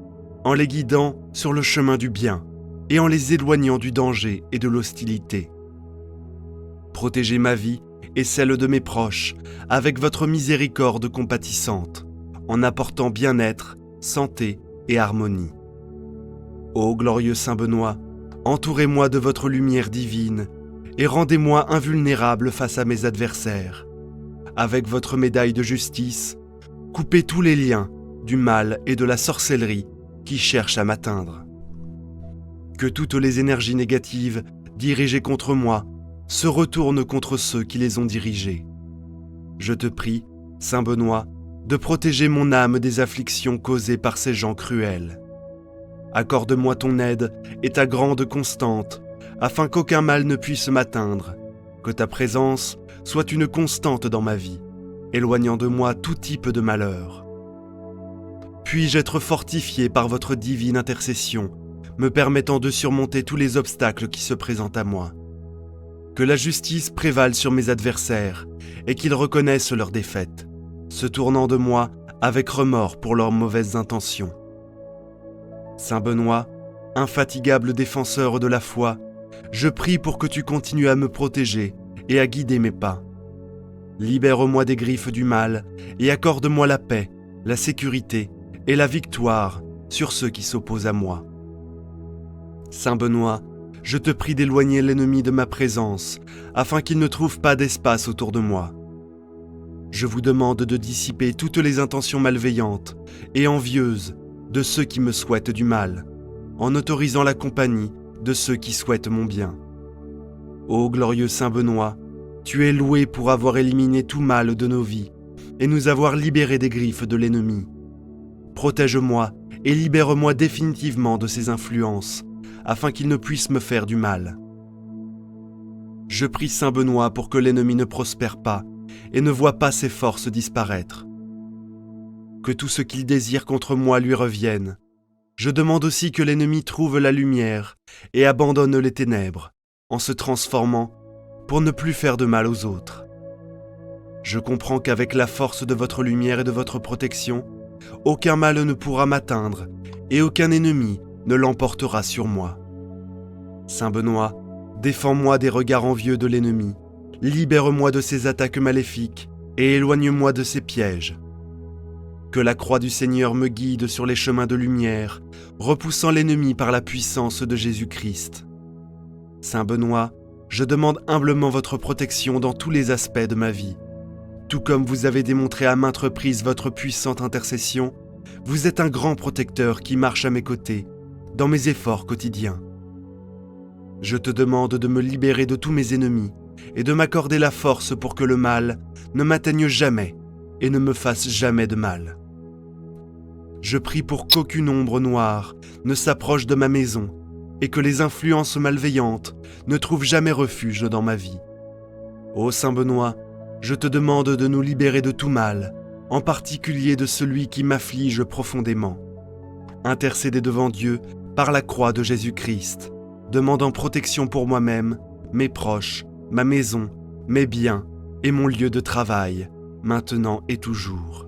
en les guidant sur le chemin du bien et en les éloignant du danger et de l'hostilité. Protégez ma vie et celle de mes proches avec votre miséricorde compatissante, en apportant bien-être, santé et harmonie. Ô glorieux Saint Benoît, entourez-moi de votre lumière divine et rendez-moi invulnérable face à mes adversaires. Avec votre médaille de justice, coupez tous les liens du mal et de la sorcellerie qui cherchent à m'atteindre. Que toutes les énergies négatives dirigées contre moi se retournent contre ceux qui les ont dirigées. Je te prie, Saint Benoît, de protéger mon âme des afflictions causées par ces gens cruels. Accorde-moi ton aide et ta grande constante, afin qu'aucun mal ne puisse m'atteindre, que ta présence soit une constante dans ma vie, éloignant de moi tout type de malheur. Puis-je être fortifié par votre divine intercession, me permettant de surmonter tous les obstacles qui se présentent à moi. Que la justice prévale sur mes adversaires et qu'ils reconnaissent leur défaite, se tournant de moi avec remords pour leurs mauvaises intentions. Saint Benoît, infatigable défenseur de la foi, je prie pour que tu continues à me protéger et à guider mes pas. Libère-moi des griffes du mal et accorde-moi la paix, la sécurité et la victoire sur ceux qui s'opposent à moi. Saint Benoît, je te prie d'éloigner l'ennemi de ma présence, afin qu'il ne trouve pas d'espace autour de moi. Je vous demande de dissiper toutes les intentions malveillantes et envieuses de ceux qui me souhaitent du mal, en autorisant la compagnie de ceux qui souhaitent mon bien. Ô glorieux Saint Benoît, tu es loué pour avoir éliminé tout mal de nos vies et nous avoir libérés des griffes de l'ennemi. Protège-moi et libère-moi définitivement de ces influences, afin qu'il ne puisse me faire du mal. Je prie Saint Benoît pour que l'ennemi ne prospère pas et ne voie pas ses forces disparaître. Que tout ce qu'il désire contre moi lui revienne. Je demande aussi que l'ennemi trouve la lumière et abandonne les ténèbres, en se transformant pour ne plus faire de mal aux autres. Je comprends qu'avec la force de votre lumière et de votre protection, aucun mal ne pourra m'atteindre et aucun ennemi ne l'emportera sur moi. Saint Benoît, défends-moi des regards envieux de l'ennemi, libère-moi de ses attaques maléfiques et éloigne-moi de ses pièges. Que la croix du Seigneur me guide sur les chemins de lumière, repoussant l'ennemi par la puissance de Jésus-Christ. Saint Benoît, je demande humblement votre protection dans tous les aspects de ma vie. Tout comme vous avez démontré à maintes reprises votre puissante intercession, vous êtes un grand protecteur qui marche à mes côtés, dans mes efforts quotidiens. Je te demande de me libérer de tous mes ennemis et de m'accorder la force pour que le mal ne m'atteigne jamais et ne me fasse jamais de mal. Je prie pour qu'aucune ombre noire ne s'approche de ma maison et que les influences malveillantes ne trouvent jamais refuge dans ma vie. Ô Saint Benoît, je te demande de nous libérer de tout mal, en particulier de celui qui m'afflige profondément. Intercédez devant Dieu par la croix de Jésus-Christ, demandant protection pour moi-même, mes proches, ma maison, mes biens et mon lieu de travail, maintenant et toujours.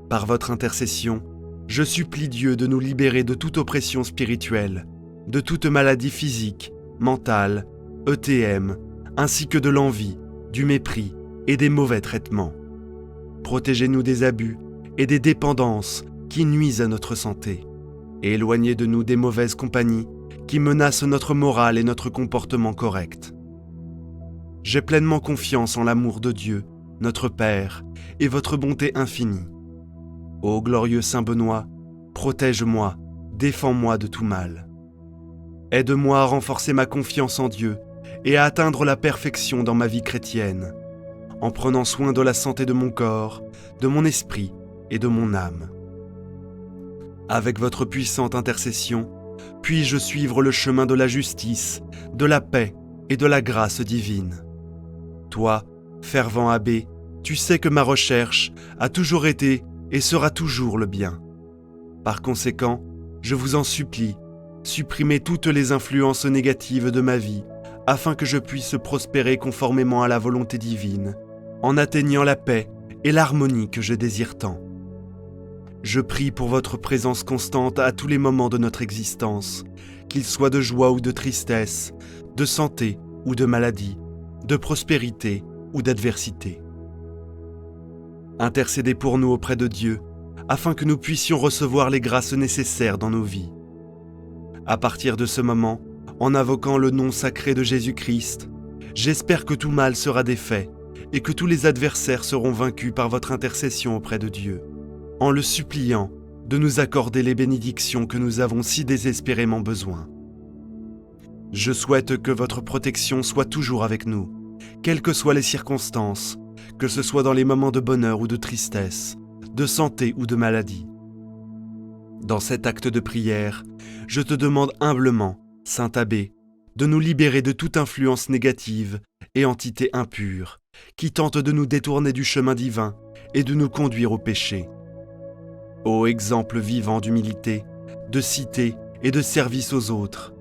Par votre intercession, je supplie Dieu de nous libérer de toute oppression spirituelle, de toute maladie physique, mentale, ETM, ainsi que de l'envie, du mépris et des mauvais traitements. Protégez-nous des abus et des dépendances qui nuisent à notre santé, et éloignez de nous des mauvaises compagnies qui menacent notre morale et notre comportement correct. J'ai pleinement confiance en l'amour de Dieu, notre Père, et votre bonté infinie. Ô glorieux Saint Benoît, protège-moi, défends-moi de tout mal. Aide-moi à renforcer ma confiance en Dieu et à atteindre la perfection dans ma vie chrétienne, en prenant soin de la santé de mon corps, de mon esprit et de mon âme. Avec votre puissante intercession, puis-je suivre le chemin de la justice, de la paix et de la grâce divine. Toi, fervent abbé, tu sais que ma recherche a toujours été et sera toujours le bien. Par conséquent, je vous en supplie, supprimez toutes les influences négatives de ma vie, afin que je puisse prospérer conformément à la volonté divine, en atteignant la paix et l'harmonie que je désire tant. Je prie pour votre présence constante à tous les moments de notre existence, qu'ils soient de joie ou de tristesse, de santé ou de maladie, de prospérité ou d'adversité. Intercédez pour nous auprès de Dieu, afin que nous puissions recevoir les grâces nécessaires dans nos vies. À partir de ce moment, en invoquant le nom sacré de Jésus-Christ, j'espère que tout mal sera défait et que tous les adversaires seront vaincus par votre intercession auprès de Dieu, en le suppliant de nous accorder les bénédictions que nous avons si désespérément besoin. Je souhaite que votre protection soit toujours avec nous, quelles que soient les circonstances, que ce soit dans les moments de bonheur ou de tristesse, de santé ou de maladie. Dans cet acte de prière, je te demande humblement, Saint Abbé, de nous libérer de toute influence négative et entité impure, qui tente de nous détourner du chemin divin et de nous conduire au péché. Ô exemple vivant d'humilité, de cité et de service aux autres,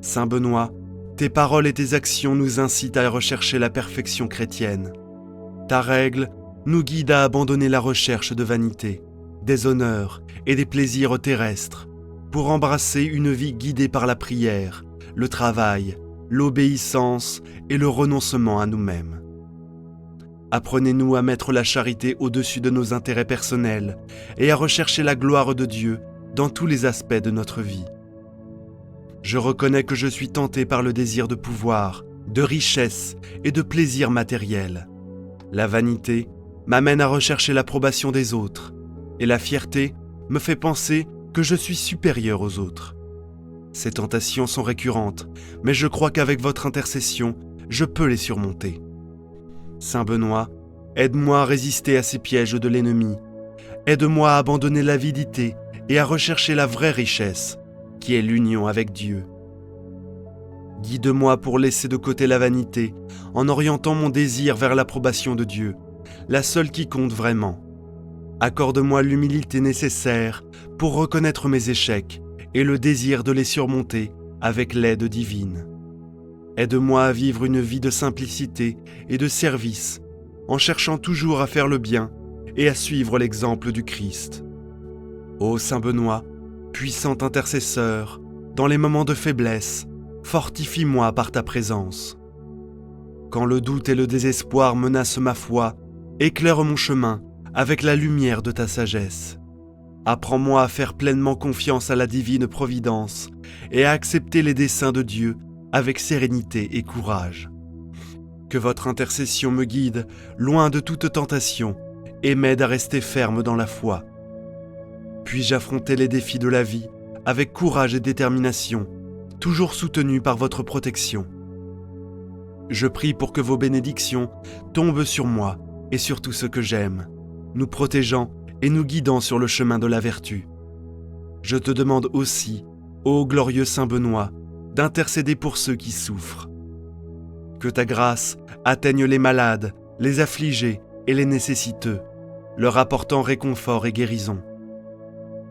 Saint Benoît, tes paroles et tes actions nous incitent à rechercher la perfection chrétienne. Ta règle nous guide à abandonner la recherche de vanité, des honneurs et des plaisirs terrestres, pour embrasser une vie guidée par la prière, le travail, l'obéissance et le renoncement à nous-mêmes. Apprenez-nous à mettre la charité au-dessus de nos intérêts personnels et à rechercher la gloire de Dieu dans tous les aspects de notre vie. Je reconnais que je suis tenté par le désir de pouvoir, de richesse et de plaisir matériel. La vanité m'amène à rechercher l'approbation des autres, et la fierté me fait penser que je suis supérieur aux autres. Ces tentations sont récurrentes, mais je crois qu'avec votre intercession, je peux les surmonter. Saint Benoît, aide-moi à résister à ces pièges de l'ennemi. Aide-moi à abandonner l'avidité et à rechercher la vraie richesse, qui est l'union avec Dieu. Guide-moi pour laisser de côté la vanité, en orientant mon désir vers l'approbation de Dieu, la seule qui compte vraiment. Accorde-moi l'humilité nécessaire pour reconnaître mes échecs et le désir de les surmonter avec l'aide divine. Aide-moi à vivre une vie de simplicité et de service, en cherchant toujours à faire le bien et à suivre l'exemple du Christ. Ô Saint Benoît, puissant intercesseur, dans les moments de faiblesse, fortifie-moi par ta présence. Quand le doute et le désespoir menacent ma foi, éclaire mon chemin avec la lumière de ta sagesse. Apprends-moi à faire pleinement confiance à la divine providence et à accepter les desseins de Dieu avec sérénité et courage. Que votre intercession me guide loin de toute tentation et m'aide à rester ferme dans la foi. Puis-je affronter les défis de la vie avec courage et détermination, toujours soutenu par votre protection. Je prie pour que vos bénédictions tombent sur moi et sur tout ce que j'aime, nous protégeant et nous guidant sur le chemin de la vertu. Je te demande aussi, ô glorieux Saint Benoît, d'intercéder pour ceux qui souffrent. Que ta grâce atteigne les malades, les affligés et les nécessiteux, leur apportant réconfort et guérison.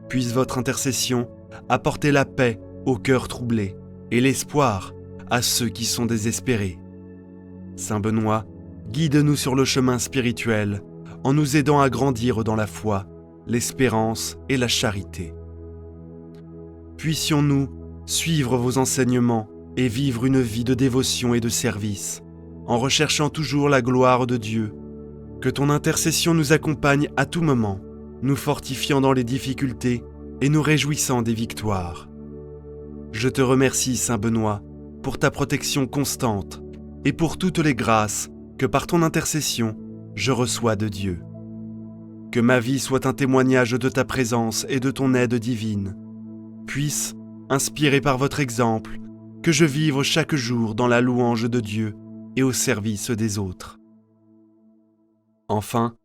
Puisse votre intercession apporter la paix aux cœurs troublés et l'espoir à ceux qui sont désespérés. Saint Benoît, guide-nous sur le chemin spirituel en nous aidant à grandir dans la foi, l'espérance et la charité. Puissions-nous suivre vos enseignements et vivre une vie de dévotion et de service, en recherchant toujours la gloire de Dieu. Que ton intercession nous accompagne à tout moment, nous fortifiant dans les difficultés et nous réjouissant des victoires. Je te remercie, Saint Benoît, pour ta protection constante et pour toutes les grâces que par ton intercession, je reçois de Dieu. Que ma vie soit un témoignage de ta présence et de ton aide divine. Puisse, inspiré par votre exemple, que je vive chaque jour dans la louange de Dieu et au service des autres. Enfin,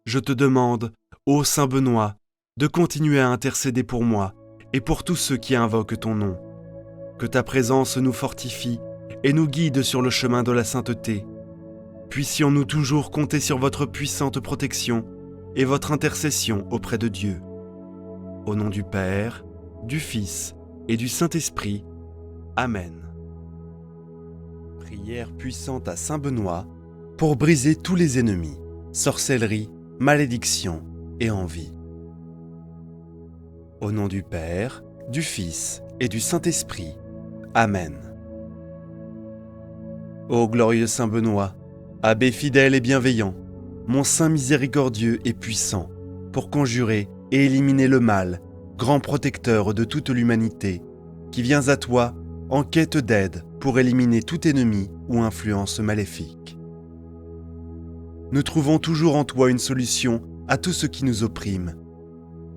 je te demande, ô Saint Benoît, de continuer à intercéder pour moi et pour tous ceux qui invoquent ton nom. Que ta présence nous fortifie et nous guide sur le chemin de la sainteté. Puissions-nous toujours compter sur votre puissante protection et votre intercession auprès de Dieu. Au nom du Père, du Fils et du Saint-Esprit. Amen. Prière puissante à Saint Benoît pour briser tous les ennemis, sorcellerie, malédiction et envie. Au nom du Père, du Fils et du Saint-Esprit. Amen. Ô glorieux Saint Benoît, abbé fidèle et bienveillant, mon Saint miséricordieux et puissant, pour conjurer et éliminer le mal, grand protecteur de toute l'humanité, qui vient à toi en quête d'aide pour éliminer tout ennemi ou influence maléfique. Nous trouvons toujours en toi une solution à tout ce qui nous opprime.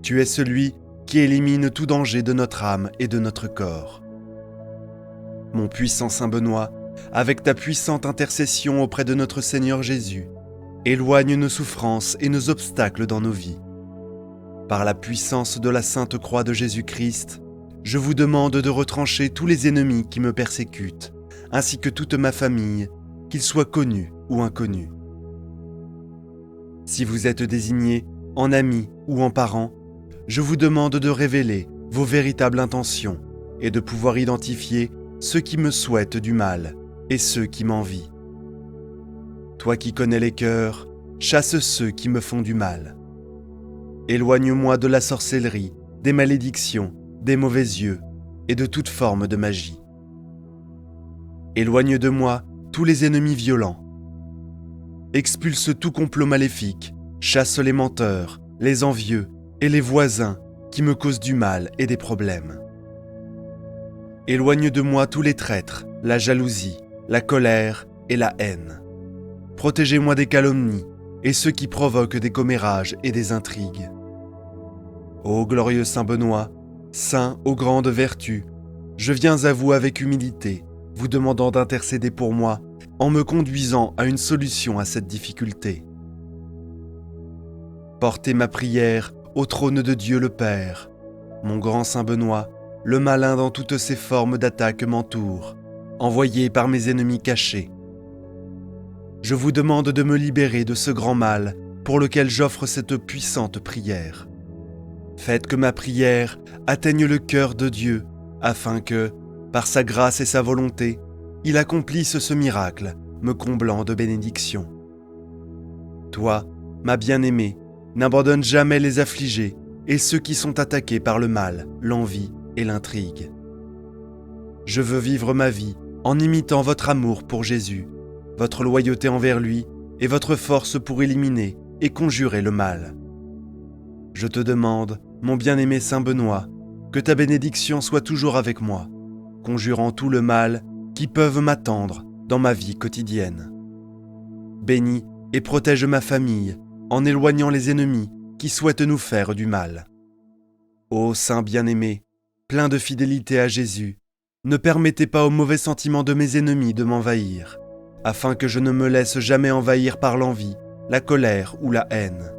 Tu es celui qui élimine tout danger de notre âme et de notre corps. Mon puissant Saint Benoît, avec ta puissante intercession auprès de notre Seigneur Jésus, éloigne nos souffrances et nos obstacles dans nos vies. Par la puissance de la Sainte Croix de Jésus-Christ, je vous demande de retrancher tous les ennemis qui me persécutent, ainsi que toute ma famille, qu'ils soient connus ou inconnus. Si vous êtes désignés en amis ou en parents, je vous demande de révéler vos véritables intentions et de pouvoir identifier ceux qui me souhaitent du mal et ceux qui m'envient. Toi qui connais les cœurs, chasse ceux qui me font du mal. Éloigne-moi de la sorcellerie, des malédictions, des mauvais yeux et de toute forme de magie. Éloigne de moi tous les ennemis violents. Expulse tout complot maléfique, chasse les menteurs, les envieux et les voisins qui me causent du mal et des problèmes. Éloigne de moi tous les traîtres, la jalousie, la colère et la haine. Protégez-moi des calomnies et ceux qui provoquent des commérages et des intrigues. Ô glorieux Saint Benoît, saint aux grandes vertus, je viens à vous avec humilité, vous demandant d'intercéder pour moi en me conduisant à une solution à cette difficulté. Portez ma prière au trône de Dieu le Père. Mon grand Saint Benoît, le malin dans toutes ses formes d'attaque m'entoure, envoyé par mes ennemis cachés. Je vous demande de me libérer de ce grand mal pour lequel j'offre cette puissante prière. Faites que ma prière atteigne le cœur de Dieu, afin que, par sa grâce et sa volonté, il accomplisse ce miracle, me comblant de bénédictions. Toi, ma bien-aimée, n'abandonne jamais les affligés et ceux qui sont attaqués par le mal, l'envie et l'intrigue. Je veux vivre ma vie en imitant votre amour pour Jésus, votre loyauté envers lui et votre force pour éliminer et conjurer le mal. Je te demande, mon bien-aimé Saint Benoît, que ta bénédiction soit toujours avec moi, conjurant tout le mal qui peuvent m'attendre dans ma vie quotidienne. Bénis et protège ma famille en éloignant les ennemis qui souhaitent nous faire du mal. Ô Saint bien-aimé, plein de fidélité à Jésus, ne permettez pas aux mauvais sentiments de mes ennemis de m'envahir, afin que je ne me laisse jamais envahir par l'envie, la colère ou la haine.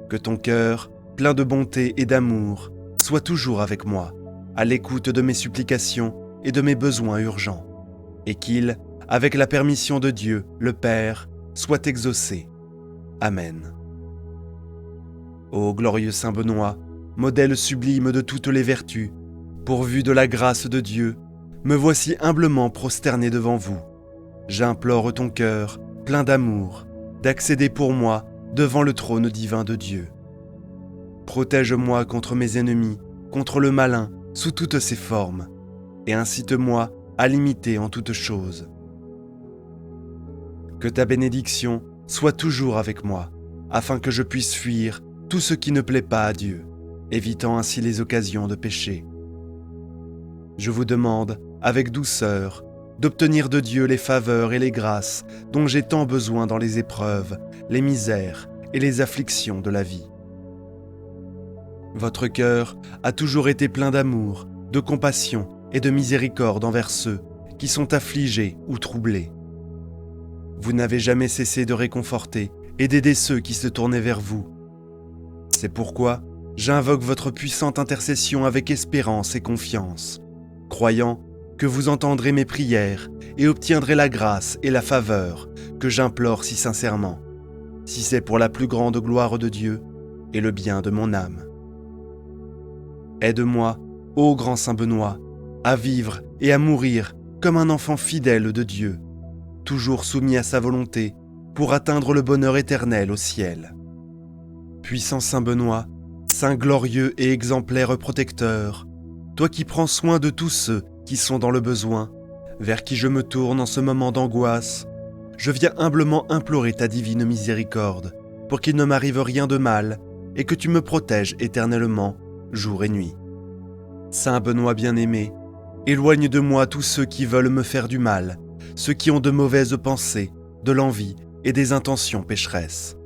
Que ton cœur, plein de bonté et d'amour, soit toujours avec moi, à l'écoute de mes supplications et de mes besoins urgents, et qu'il, avec la permission de Dieu, le Père, soit exaucé. Amen. Ô glorieux Saint Benoît, modèle sublime de toutes les vertus, pourvu de la grâce de Dieu, me voici humblement prosterné devant vous. J'implore ton cœur, plein d'amour, d'accéder pour moi devant le trône divin de Dieu. Protège-moi contre mes ennemis, contre le malin, sous toutes ses formes, et incite-moi à l'imiter en toutes choses. Que ta bénédiction soit toujours avec moi, afin que je puisse fuir tout ce qui ne plaît pas à Dieu, évitant ainsi les occasions de péché. Je vous demande, avec douceur, d'obtenir de Dieu les faveurs et les grâces dont j'ai tant besoin dans les épreuves, les misères et les afflictions de la vie. Votre cœur a toujours été plein d'amour, de compassion et de miséricorde envers ceux qui sont affligés ou troublés. Vous n'avez jamais cessé de réconforter et d'aider ceux qui se tournaient vers vous. C'est pourquoi j'invoque votre puissante intercession avec espérance et confiance, croyant que vous entendrez mes prières et obtiendrez la grâce et la faveur que j'implore si sincèrement, si c'est pour la plus grande gloire de Dieu et le bien de mon âme. Aide-moi, ô grand Saint Benoît, à vivre et à mourir comme un enfant fidèle de Dieu, toujours soumis à sa volonté pour atteindre le bonheur éternel au ciel. Puissant Saint Benoît, Saint glorieux et exemplaire protecteur, toi qui prends soin de tous ceux qui sont dans le besoin, vers qui je me tourne en ce moment d'angoisse, je viens humblement implorer ta divine miséricorde pour qu'il ne m'arrive rien de mal et que tu me protèges éternellement, jour et nuit. Saint Benoît bien-aimé, éloigne de moi tous ceux qui veulent me faire du mal, ceux qui ont de mauvaises pensées, de l'envie et des intentions pécheresses.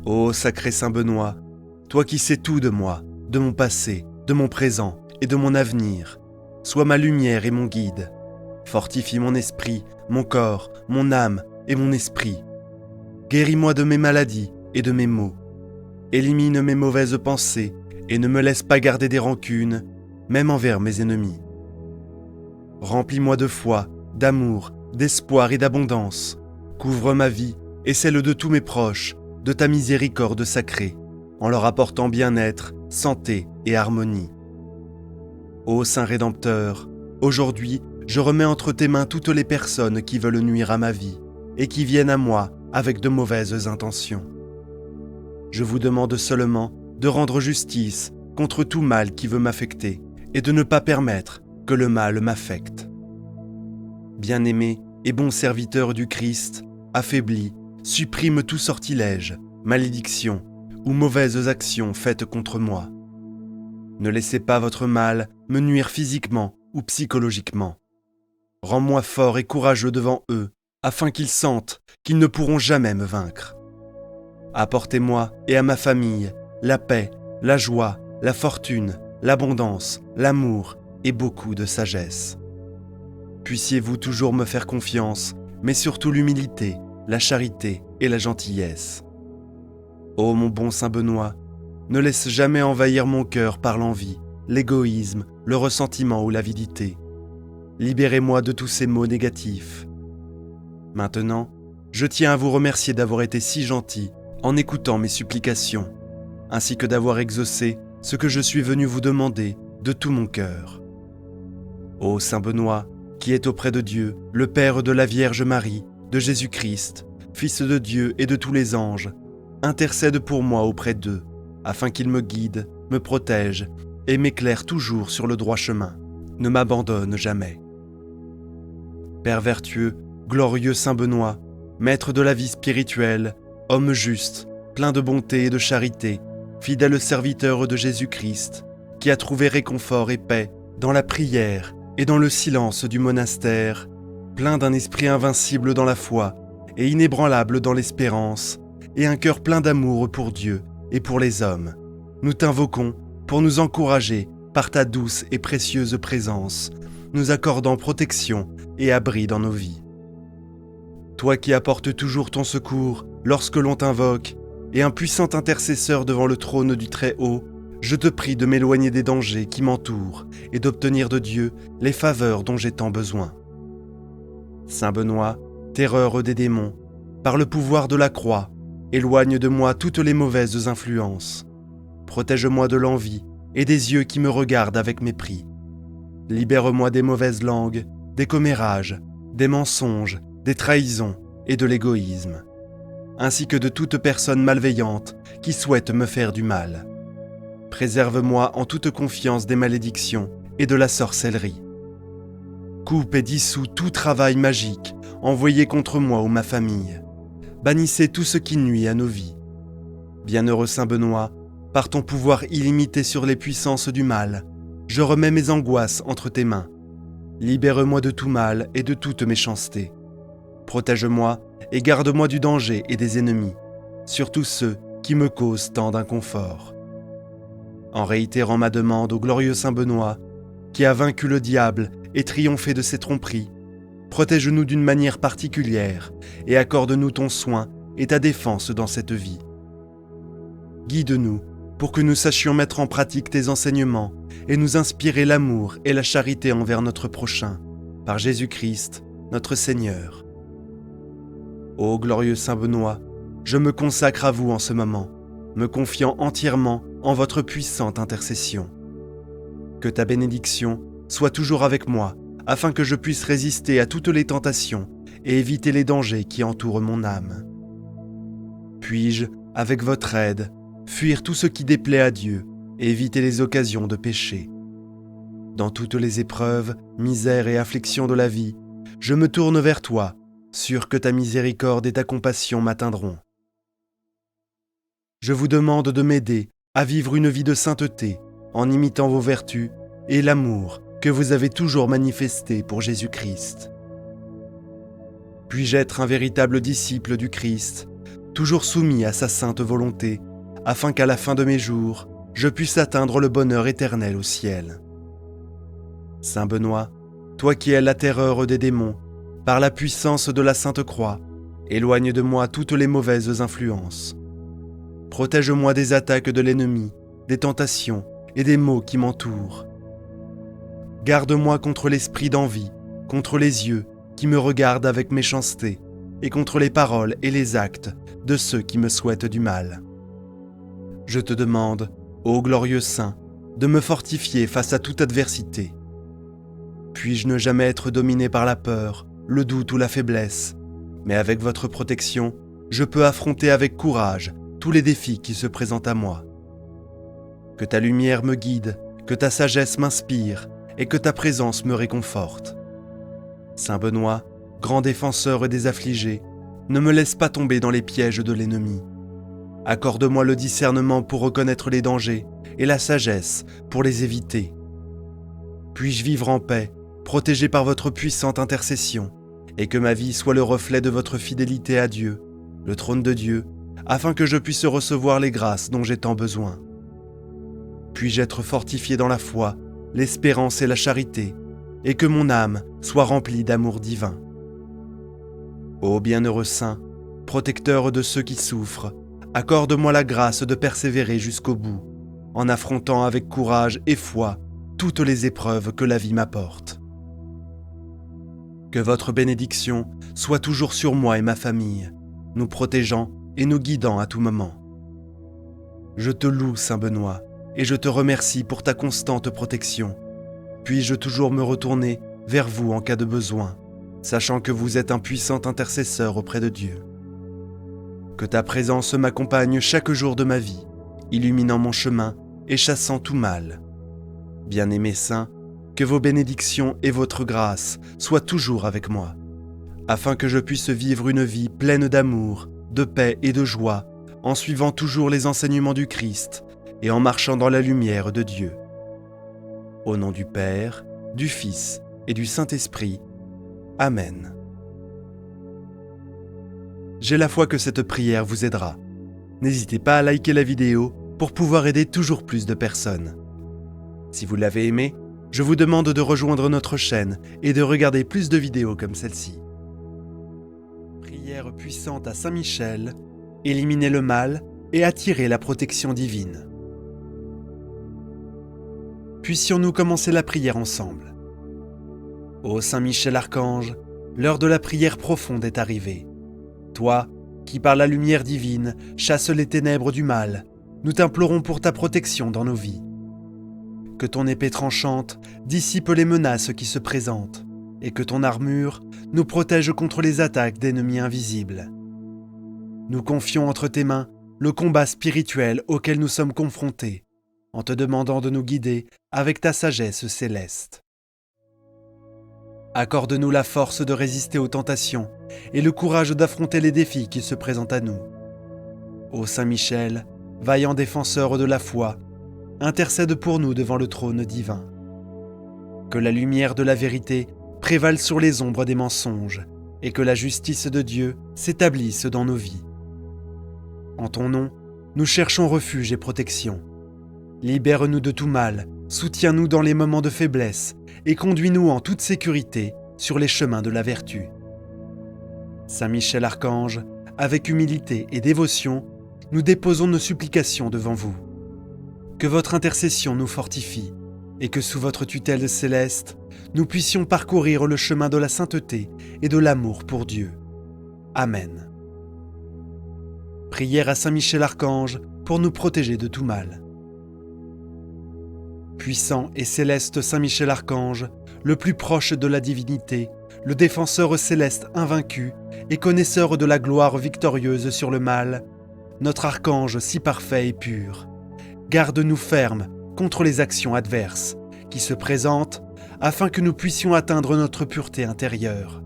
Ô sacré Saint Benoît, toi qui sais tout de moi, de mon passé, de mon présent et de mon avenir, sois ma lumière et mon guide. Fortifie mon esprit, mon corps, mon âme et mon esprit. Guéris-moi de mes maladies et de mes maux. Élimine mes mauvaises pensées et ne me laisse pas garder des rancunes, même envers mes ennemis. Remplis-moi de foi, d'amour, d'espoir et d'abondance. Couvre ma vie et celle de tous mes proches de ta miséricorde sacrée, en leur apportant bien-être, santé et harmonie. Ô Saint Rédempteur, aujourd'hui, je remets entre tes mains toutes les personnes qui veulent nuire à ma vie et qui viennent à moi avec de mauvaises intentions. Je vous demande seulement de rendre justice contre tout mal qui veut m'affecter et de ne pas permettre que le mal m'affecte. Bien-aimé et bon serviteur du Christ, affaibli, supprime tout sortilège, malédiction ou mauvaises actions faites contre moi. Ne laissez pas votre mal me nuire physiquement ou psychologiquement. Rends-moi fort et courageux devant eux, afin qu'ils sentent qu'ils ne pourront jamais me vaincre. Apportez-moi et à ma famille la paix, la joie, la fortune, l'abondance, l'amour et beaucoup de sagesse. Puissiez-vous toujours me faire confiance, mais surtout l'humilité, la charité et la gentillesse. Ô mon bon Saint Benoît, ne laisse jamais envahir mon cœur par l'envie, l'égoïsme, le ressentiment ou l'avidité. Libérez-moi de tous ces maux négatifs. Maintenant, je tiens à vous remercier d'avoir été si gentil en écoutant mes supplications, ainsi que d'avoir exaucé ce que je suis venu vous demander de tout mon cœur. Ô Saint Benoît, qui est auprès de Dieu, le Père de la Vierge Marie, de Jésus-Christ, Fils de Dieu et de tous les anges, intercède pour moi auprès d'eux, afin qu'ils me guident, me protègent et m'éclairent toujours sur le droit chemin. Ne m'abandonne jamais. Père vertueux, glorieux Saint Benoît, maître de la vie spirituelle, homme juste, plein de bonté et de charité, fidèle serviteur de Jésus-Christ, qui a trouvé réconfort et paix dans la prière et dans le silence du monastère, plein d'un esprit invincible dans la foi et inébranlable dans l'espérance, et un cœur plein d'amour pour Dieu et pour les hommes. Nous t'invoquons pour nous encourager par ta douce et précieuse présence, nous accordant protection et abri dans nos vies. Toi qui apportes toujours ton secours lorsque l'on t'invoque, et un puissant intercesseur devant le trône du Très-Haut, je te prie de m'éloigner des dangers qui m'entourent et d'obtenir de Dieu les faveurs dont j'ai tant besoin. Saint Benoît, terreur des démons, par le pouvoir de la croix, éloigne de moi toutes les mauvaises influences. Protège-moi de l'envie et des yeux qui me regardent avec mépris. Libère-moi des mauvaises langues, des commérages, des mensonges, des trahisons et de l'égoïsme, ainsi que de toute personne malveillante qui souhaite me faire du mal. Préserve-moi en toute confiance des malédictions et de la sorcellerie. Coupe et dissous tout travail magique envoyé contre moi ou ma famille. Bannissez tout ce qui nuit à nos vies. Bienheureux Saint Benoît, par ton pouvoir illimité sur les puissances du mal, je remets mes angoisses entre tes mains. Libère-moi de tout mal et de toute méchanceté. Protège-moi et garde-moi du danger et des ennemis, surtout ceux qui me causent tant d'inconfort. En réitérant ma demande au glorieux Saint Benoît, qui a vaincu le diable et triomphé de ses tromperies, protège-nous d'une manière particulière et accorde-nous ton soin et ta défense dans cette vie. Guide-nous pour que nous sachions mettre en pratique tes enseignements et nous inspirer l'amour et la charité envers notre prochain, par Jésus-Christ, notre Seigneur. Ô glorieux Saint Benoît, je me consacre à vous en ce moment, me confiant entièrement en votre puissante intercession. Que ta bénédiction soit toujours avec moi, afin que je puisse résister à toutes les tentations et éviter les dangers qui entourent mon âme. Puis-je, avec votre aide, fuir tout ce qui déplaît à Dieu et éviter les occasions de péché. Dans toutes les épreuves, misères et afflictions de la vie, je me tourne vers toi, sûr que ta miséricorde et ta compassion m'atteindront. Je vous demande de m'aider à vivre une vie de sainteté en imitant vos vertus et l'amour que vous avez toujours manifesté pour Jésus-Christ. Puis-je être un véritable disciple du Christ, toujours soumis à sa sainte volonté, afin qu'à la fin de mes jours, je puisse atteindre le bonheur éternel au ciel. Saint Benoît, toi qui es la terreur des démons, par la puissance de la Sainte Croix, éloigne de moi toutes les mauvaises influences. Protège-moi des attaques de l'ennemi, des tentations et des maux qui m'entourent. Garde-moi contre l'esprit d'envie, contre les yeux qui me regardent avec méchanceté, et contre les paroles et les actes de ceux qui me souhaitent du mal. Je te demande, ô glorieux Saint, de me fortifier face à toute adversité. Puis-je ne jamais être dominé par la peur, le doute ou la faiblesse, mais avec votre protection, je peux affronter avec courage tous les défis qui se présentent à moi. Que ta lumière me guide, que ta sagesse m'inspire et que ta présence me réconforte. Saint Benoît, grand défenseur des affligés, ne me laisse pas tomber dans les pièges de l'ennemi. Accorde-moi le discernement pour reconnaître les dangers et la sagesse pour les éviter. Puis-je vivre en paix, protégé par votre puissante intercession, et que ma vie soit le reflet de votre fidélité à Dieu, le trône de Dieu, afin que je puisse recevoir les grâces dont j'ai tant besoin. Puis-je être fortifié dans la foi, l'espérance et la charité, et que mon âme soit remplie d'amour divin. Ô bienheureux Saint, protecteur de ceux qui souffrent, accorde-moi la grâce de persévérer jusqu'au bout, en affrontant avec courage et foi toutes les épreuves que la vie m'apporte. Que votre bénédiction soit toujours sur moi et ma famille, nous protégeant et nous guidant à tout moment. Je te loue, Saint Benoît, et je te remercie pour ta constante protection. Puis-je toujours me retourner vers vous en cas de besoin, sachant que vous êtes un puissant intercesseur auprès de Dieu. Que ta présence m'accompagne chaque jour de ma vie, illuminant mon chemin et chassant tout mal. Bien-aimé Saint, que vos bénédictions et votre grâce soient toujours avec moi, afin que je puisse vivre une vie pleine d'amour, de paix et de joie, en suivant toujours les enseignements du Christ et en marchant dans la lumière de Dieu. Au nom du Père, du Fils et du Saint-Esprit. Amen. J'ai la foi que cette prière vous aidera. N'hésitez pas à liker la vidéo pour pouvoir aider toujours plus de personnes. Si vous l'avez aimé, je vous demande de rejoindre notre chaîne et de regarder plus de vidéos comme celle-ci. Prière puissante à Saint Michel, éliminez le mal et attirez la protection divine. Puissions-nous commencer la prière ensemble. Ô Saint Michel Archange, l'heure de la prière profonde est arrivée. Toi, qui par la lumière divine chasses les ténèbres du mal, nous t'implorons pour ta protection dans nos vies. Que ton épée tranchante dissipe les menaces qui se présentent, et que ton armure nous protège contre les attaques d'ennemis invisibles. Nous confions entre tes mains le combat spirituel auquel nous sommes confrontés, en te demandant de nous guider avec ta sagesse céleste. Accorde-nous la force de résister aux tentations et le courage d'affronter les défis qui se présentent à nous. Ô Saint Michel, vaillant défenseur de la foi, intercède pour nous devant le trône divin. Que la lumière de la vérité prévale sur les ombres des mensonges et que la justice de Dieu s'établisse dans nos vies. En ton nom, nous cherchons refuge et protection. Libère-nous de tout mal, soutiens-nous dans les moments de faiblesse et conduis-nous en toute sécurité sur les chemins de la vertu. Saint Michel Archange, avec humilité et dévotion, nous déposons nos supplications devant vous. Que votre intercession nous fortifie et que sous votre tutelle céleste, nous puissions parcourir le chemin de la sainteté et de l'amour pour Dieu. Amen. Prière à Saint Michel Archange pour nous protéger de tout mal. Puissant et céleste Saint Michel Archange, le plus proche de la divinité, le défenseur céleste invaincu et connaisseur de la gloire victorieuse sur le mal, notre archange si parfait et pur, garde-nous fermes contre les actions adverses qui se présentent afin que nous puissions atteindre notre pureté intérieure.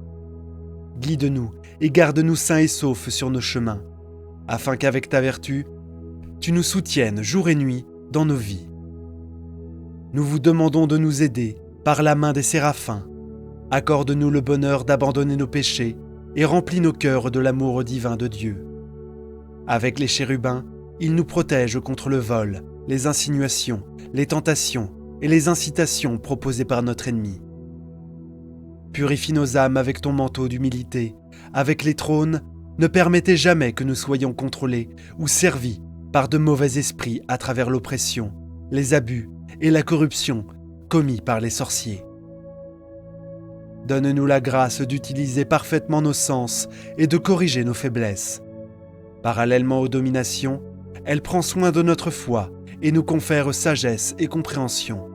Guide-nous et garde-nous sains et saufs sur nos chemins, afin qu'avec ta vertu, tu nous soutiennes jour et nuit dans nos vies. Nous vous demandons de nous aider par la main des séraphins. Accorde-nous le bonheur d'abandonner nos péchés et remplis nos cœurs de l'amour divin de Dieu. Avec les chérubins, ils nous protègent contre le vol, les insinuations, les tentations et les incitations proposées par notre ennemi. Purifie nos âmes avec ton manteau d'humilité. Avec les trônes, ne permettez jamais que nous soyons contrôlés ou servis par de mauvais esprits à travers l'oppression, les abus et la corruption commis par les sorciers. Donne-nous la grâce d'utiliser parfaitement nos sens et de corriger nos faiblesses. Parallèlement aux dominations, elle prend soin de notre foi et nous confère sagesse et compréhension.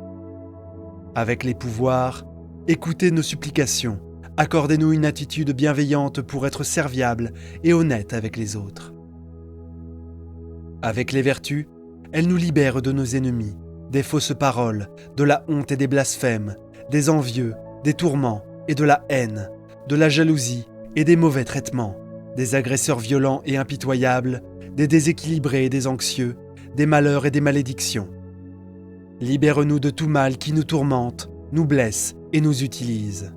Avec les pouvoirs, écoutez nos supplications, accordez-nous une attitude bienveillante pour être serviable et honnête avec les autres. Avec les vertus, elle nous libère de nos ennemis, des fausses paroles, de la honte et des blasphèmes, des envieux, des tourments et de la haine, de la jalousie et des mauvais traitements, des agresseurs violents et impitoyables, des déséquilibrés et des anxieux, des malheurs et des malédictions. Libère-nous de tout mal qui nous tourmente, nous blesse et nous utilise.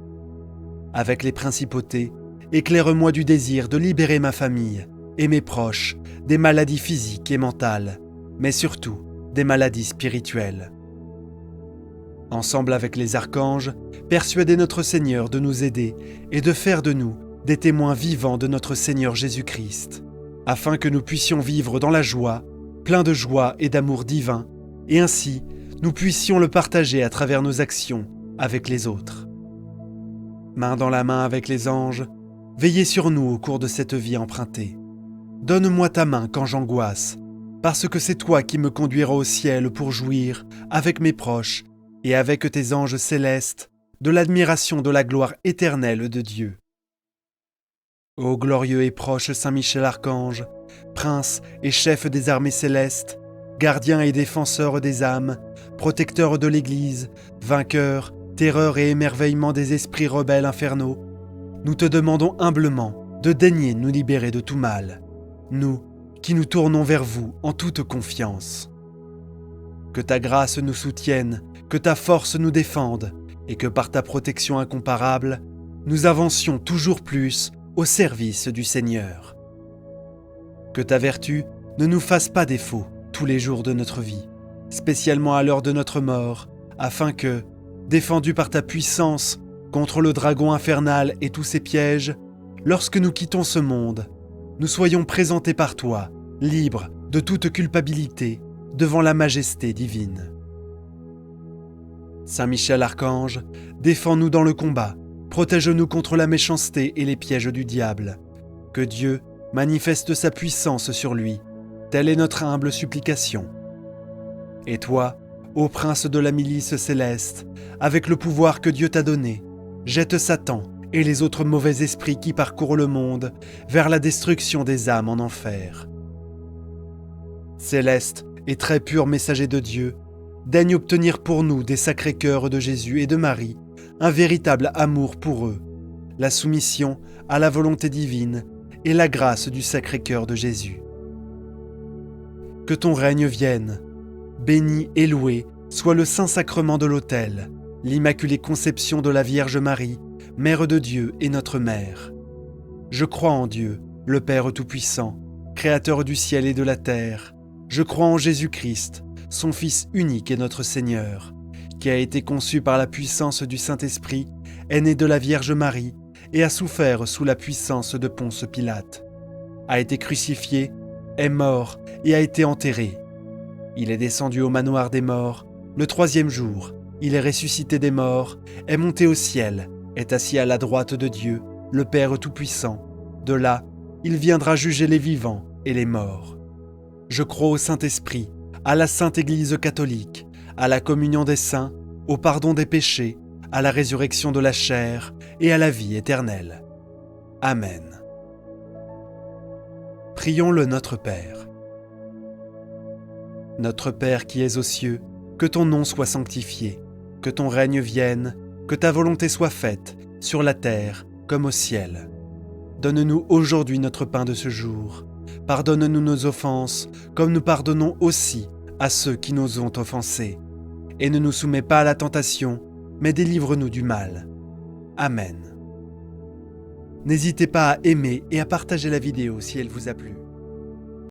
Avec les principautés, éclaire-moi du désir de libérer ma famille et mes proches des maladies physiques et mentales, mais surtout des maladies spirituelles. Ensemble avec les archanges, persuadez notre Seigneur de nous aider et de faire de nous des témoins vivants de notre Seigneur Jésus-Christ, afin que nous puissions vivre dans la joie, plein de joie et d'amour divin, et ainsi nous puissions le partager à travers nos actions avec les autres. Main dans la main avec les anges, veillez sur nous au cours de cette vie empruntée. Donne-moi ta main quand j'angoisse, parce que c'est toi qui me conduiras au ciel pour jouir, avec mes proches et avec tes anges célestes, de l'admiration de la gloire éternelle de Dieu. Ô glorieux et proche Saint Michel Archange, prince et chef des armées célestes, gardien et défenseur des âmes, protecteur de l'Église, vainqueur, terreur et émerveillement des esprits rebelles infernaux, nous te demandons humblement de daigner nous libérer de tout mal, nous qui nous tournons vers vous en toute confiance. Que ta grâce nous soutienne, que ta force nous défende, et que par ta protection incomparable, nous avancions toujours plus au service du Seigneur. Que ta vertu ne nous fasse pas défaut tous les jours de notre vie, spécialement à l'heure de notre mort, afin que, défendus par ta puissance contre le dragon infernal et tous ses pièges, lorsque nous quittons ce monde, nous soyons présentés par toi, libres de toute culpabilité, devant la majesté divine. Saint Michel Archange, défends-nous dans le combat, protège-nous contre la méchanceté et les pièges du diable. Que Dieu manifeste sa puissance sur lui, telle est notre humble supplication. Et toi, ô prince de la milice céleste, avec le pouvoir que Dieu t'a donné, jette Satan et les autres mauvais esprits qui parcourent le monde vers la destruction des âmes en enfer. Céleste et très pur messager de Dieu, daigne obtenir pour nous des sacrés cœurs de Jésus et de Marie un véritable amour pour eux, la soumission à la volonté divine et la grâce du Sacré-Cœur de Jésus. Que ton règne vienne, béni et loué soit le Saint-Sacrement de l'autel, l'Immaculée Conception de la Vierge Marie, Mère de Dieu et notre Mère. Je crois en Dieu, le Père Tout-Puissant, Créateur du ciel et de la terre. Je crois en Jésus-Christ, son Fils unique et notre Seigneur, qui a été conçu par la puissance du Saint-Esprit, est né de la Vierge Marie et a souffert sous la puissance de Ponce Pilate, a été crucifié, est mort et a été enterré. Il est descendu au manoir des morts, le 3e jour, il est ressuscité des morts, est monté au ciel, est assis à la droite de Dieu, le Père Tout-Puissant. De là, il viendra juger les vivants et les morts. Je crois au Saint-Esprit, à la Sainte Église catholique, à la communion des saints, au pardon des péchés, à la résurrection de la chair et à la vie éternelle. Amen. Prions le Notre Père. Notre Père qui es aux cieux, que ton nom soit sanctifié, que ton règne vienne, que ta volonté soit faite, sur la terre comme au ciel. Donne-nous aujourd'hui notre pain de ce jour. Pardonne-nous nos offenses, comme nous pardonnons aussi à ceux qui nous ont offensés. Et ne nous soumets pas à la tentation, mais délivre-nous du mal. Amen. N'hésitez pas à aimer et à partager la vidéo si elle vous a plu.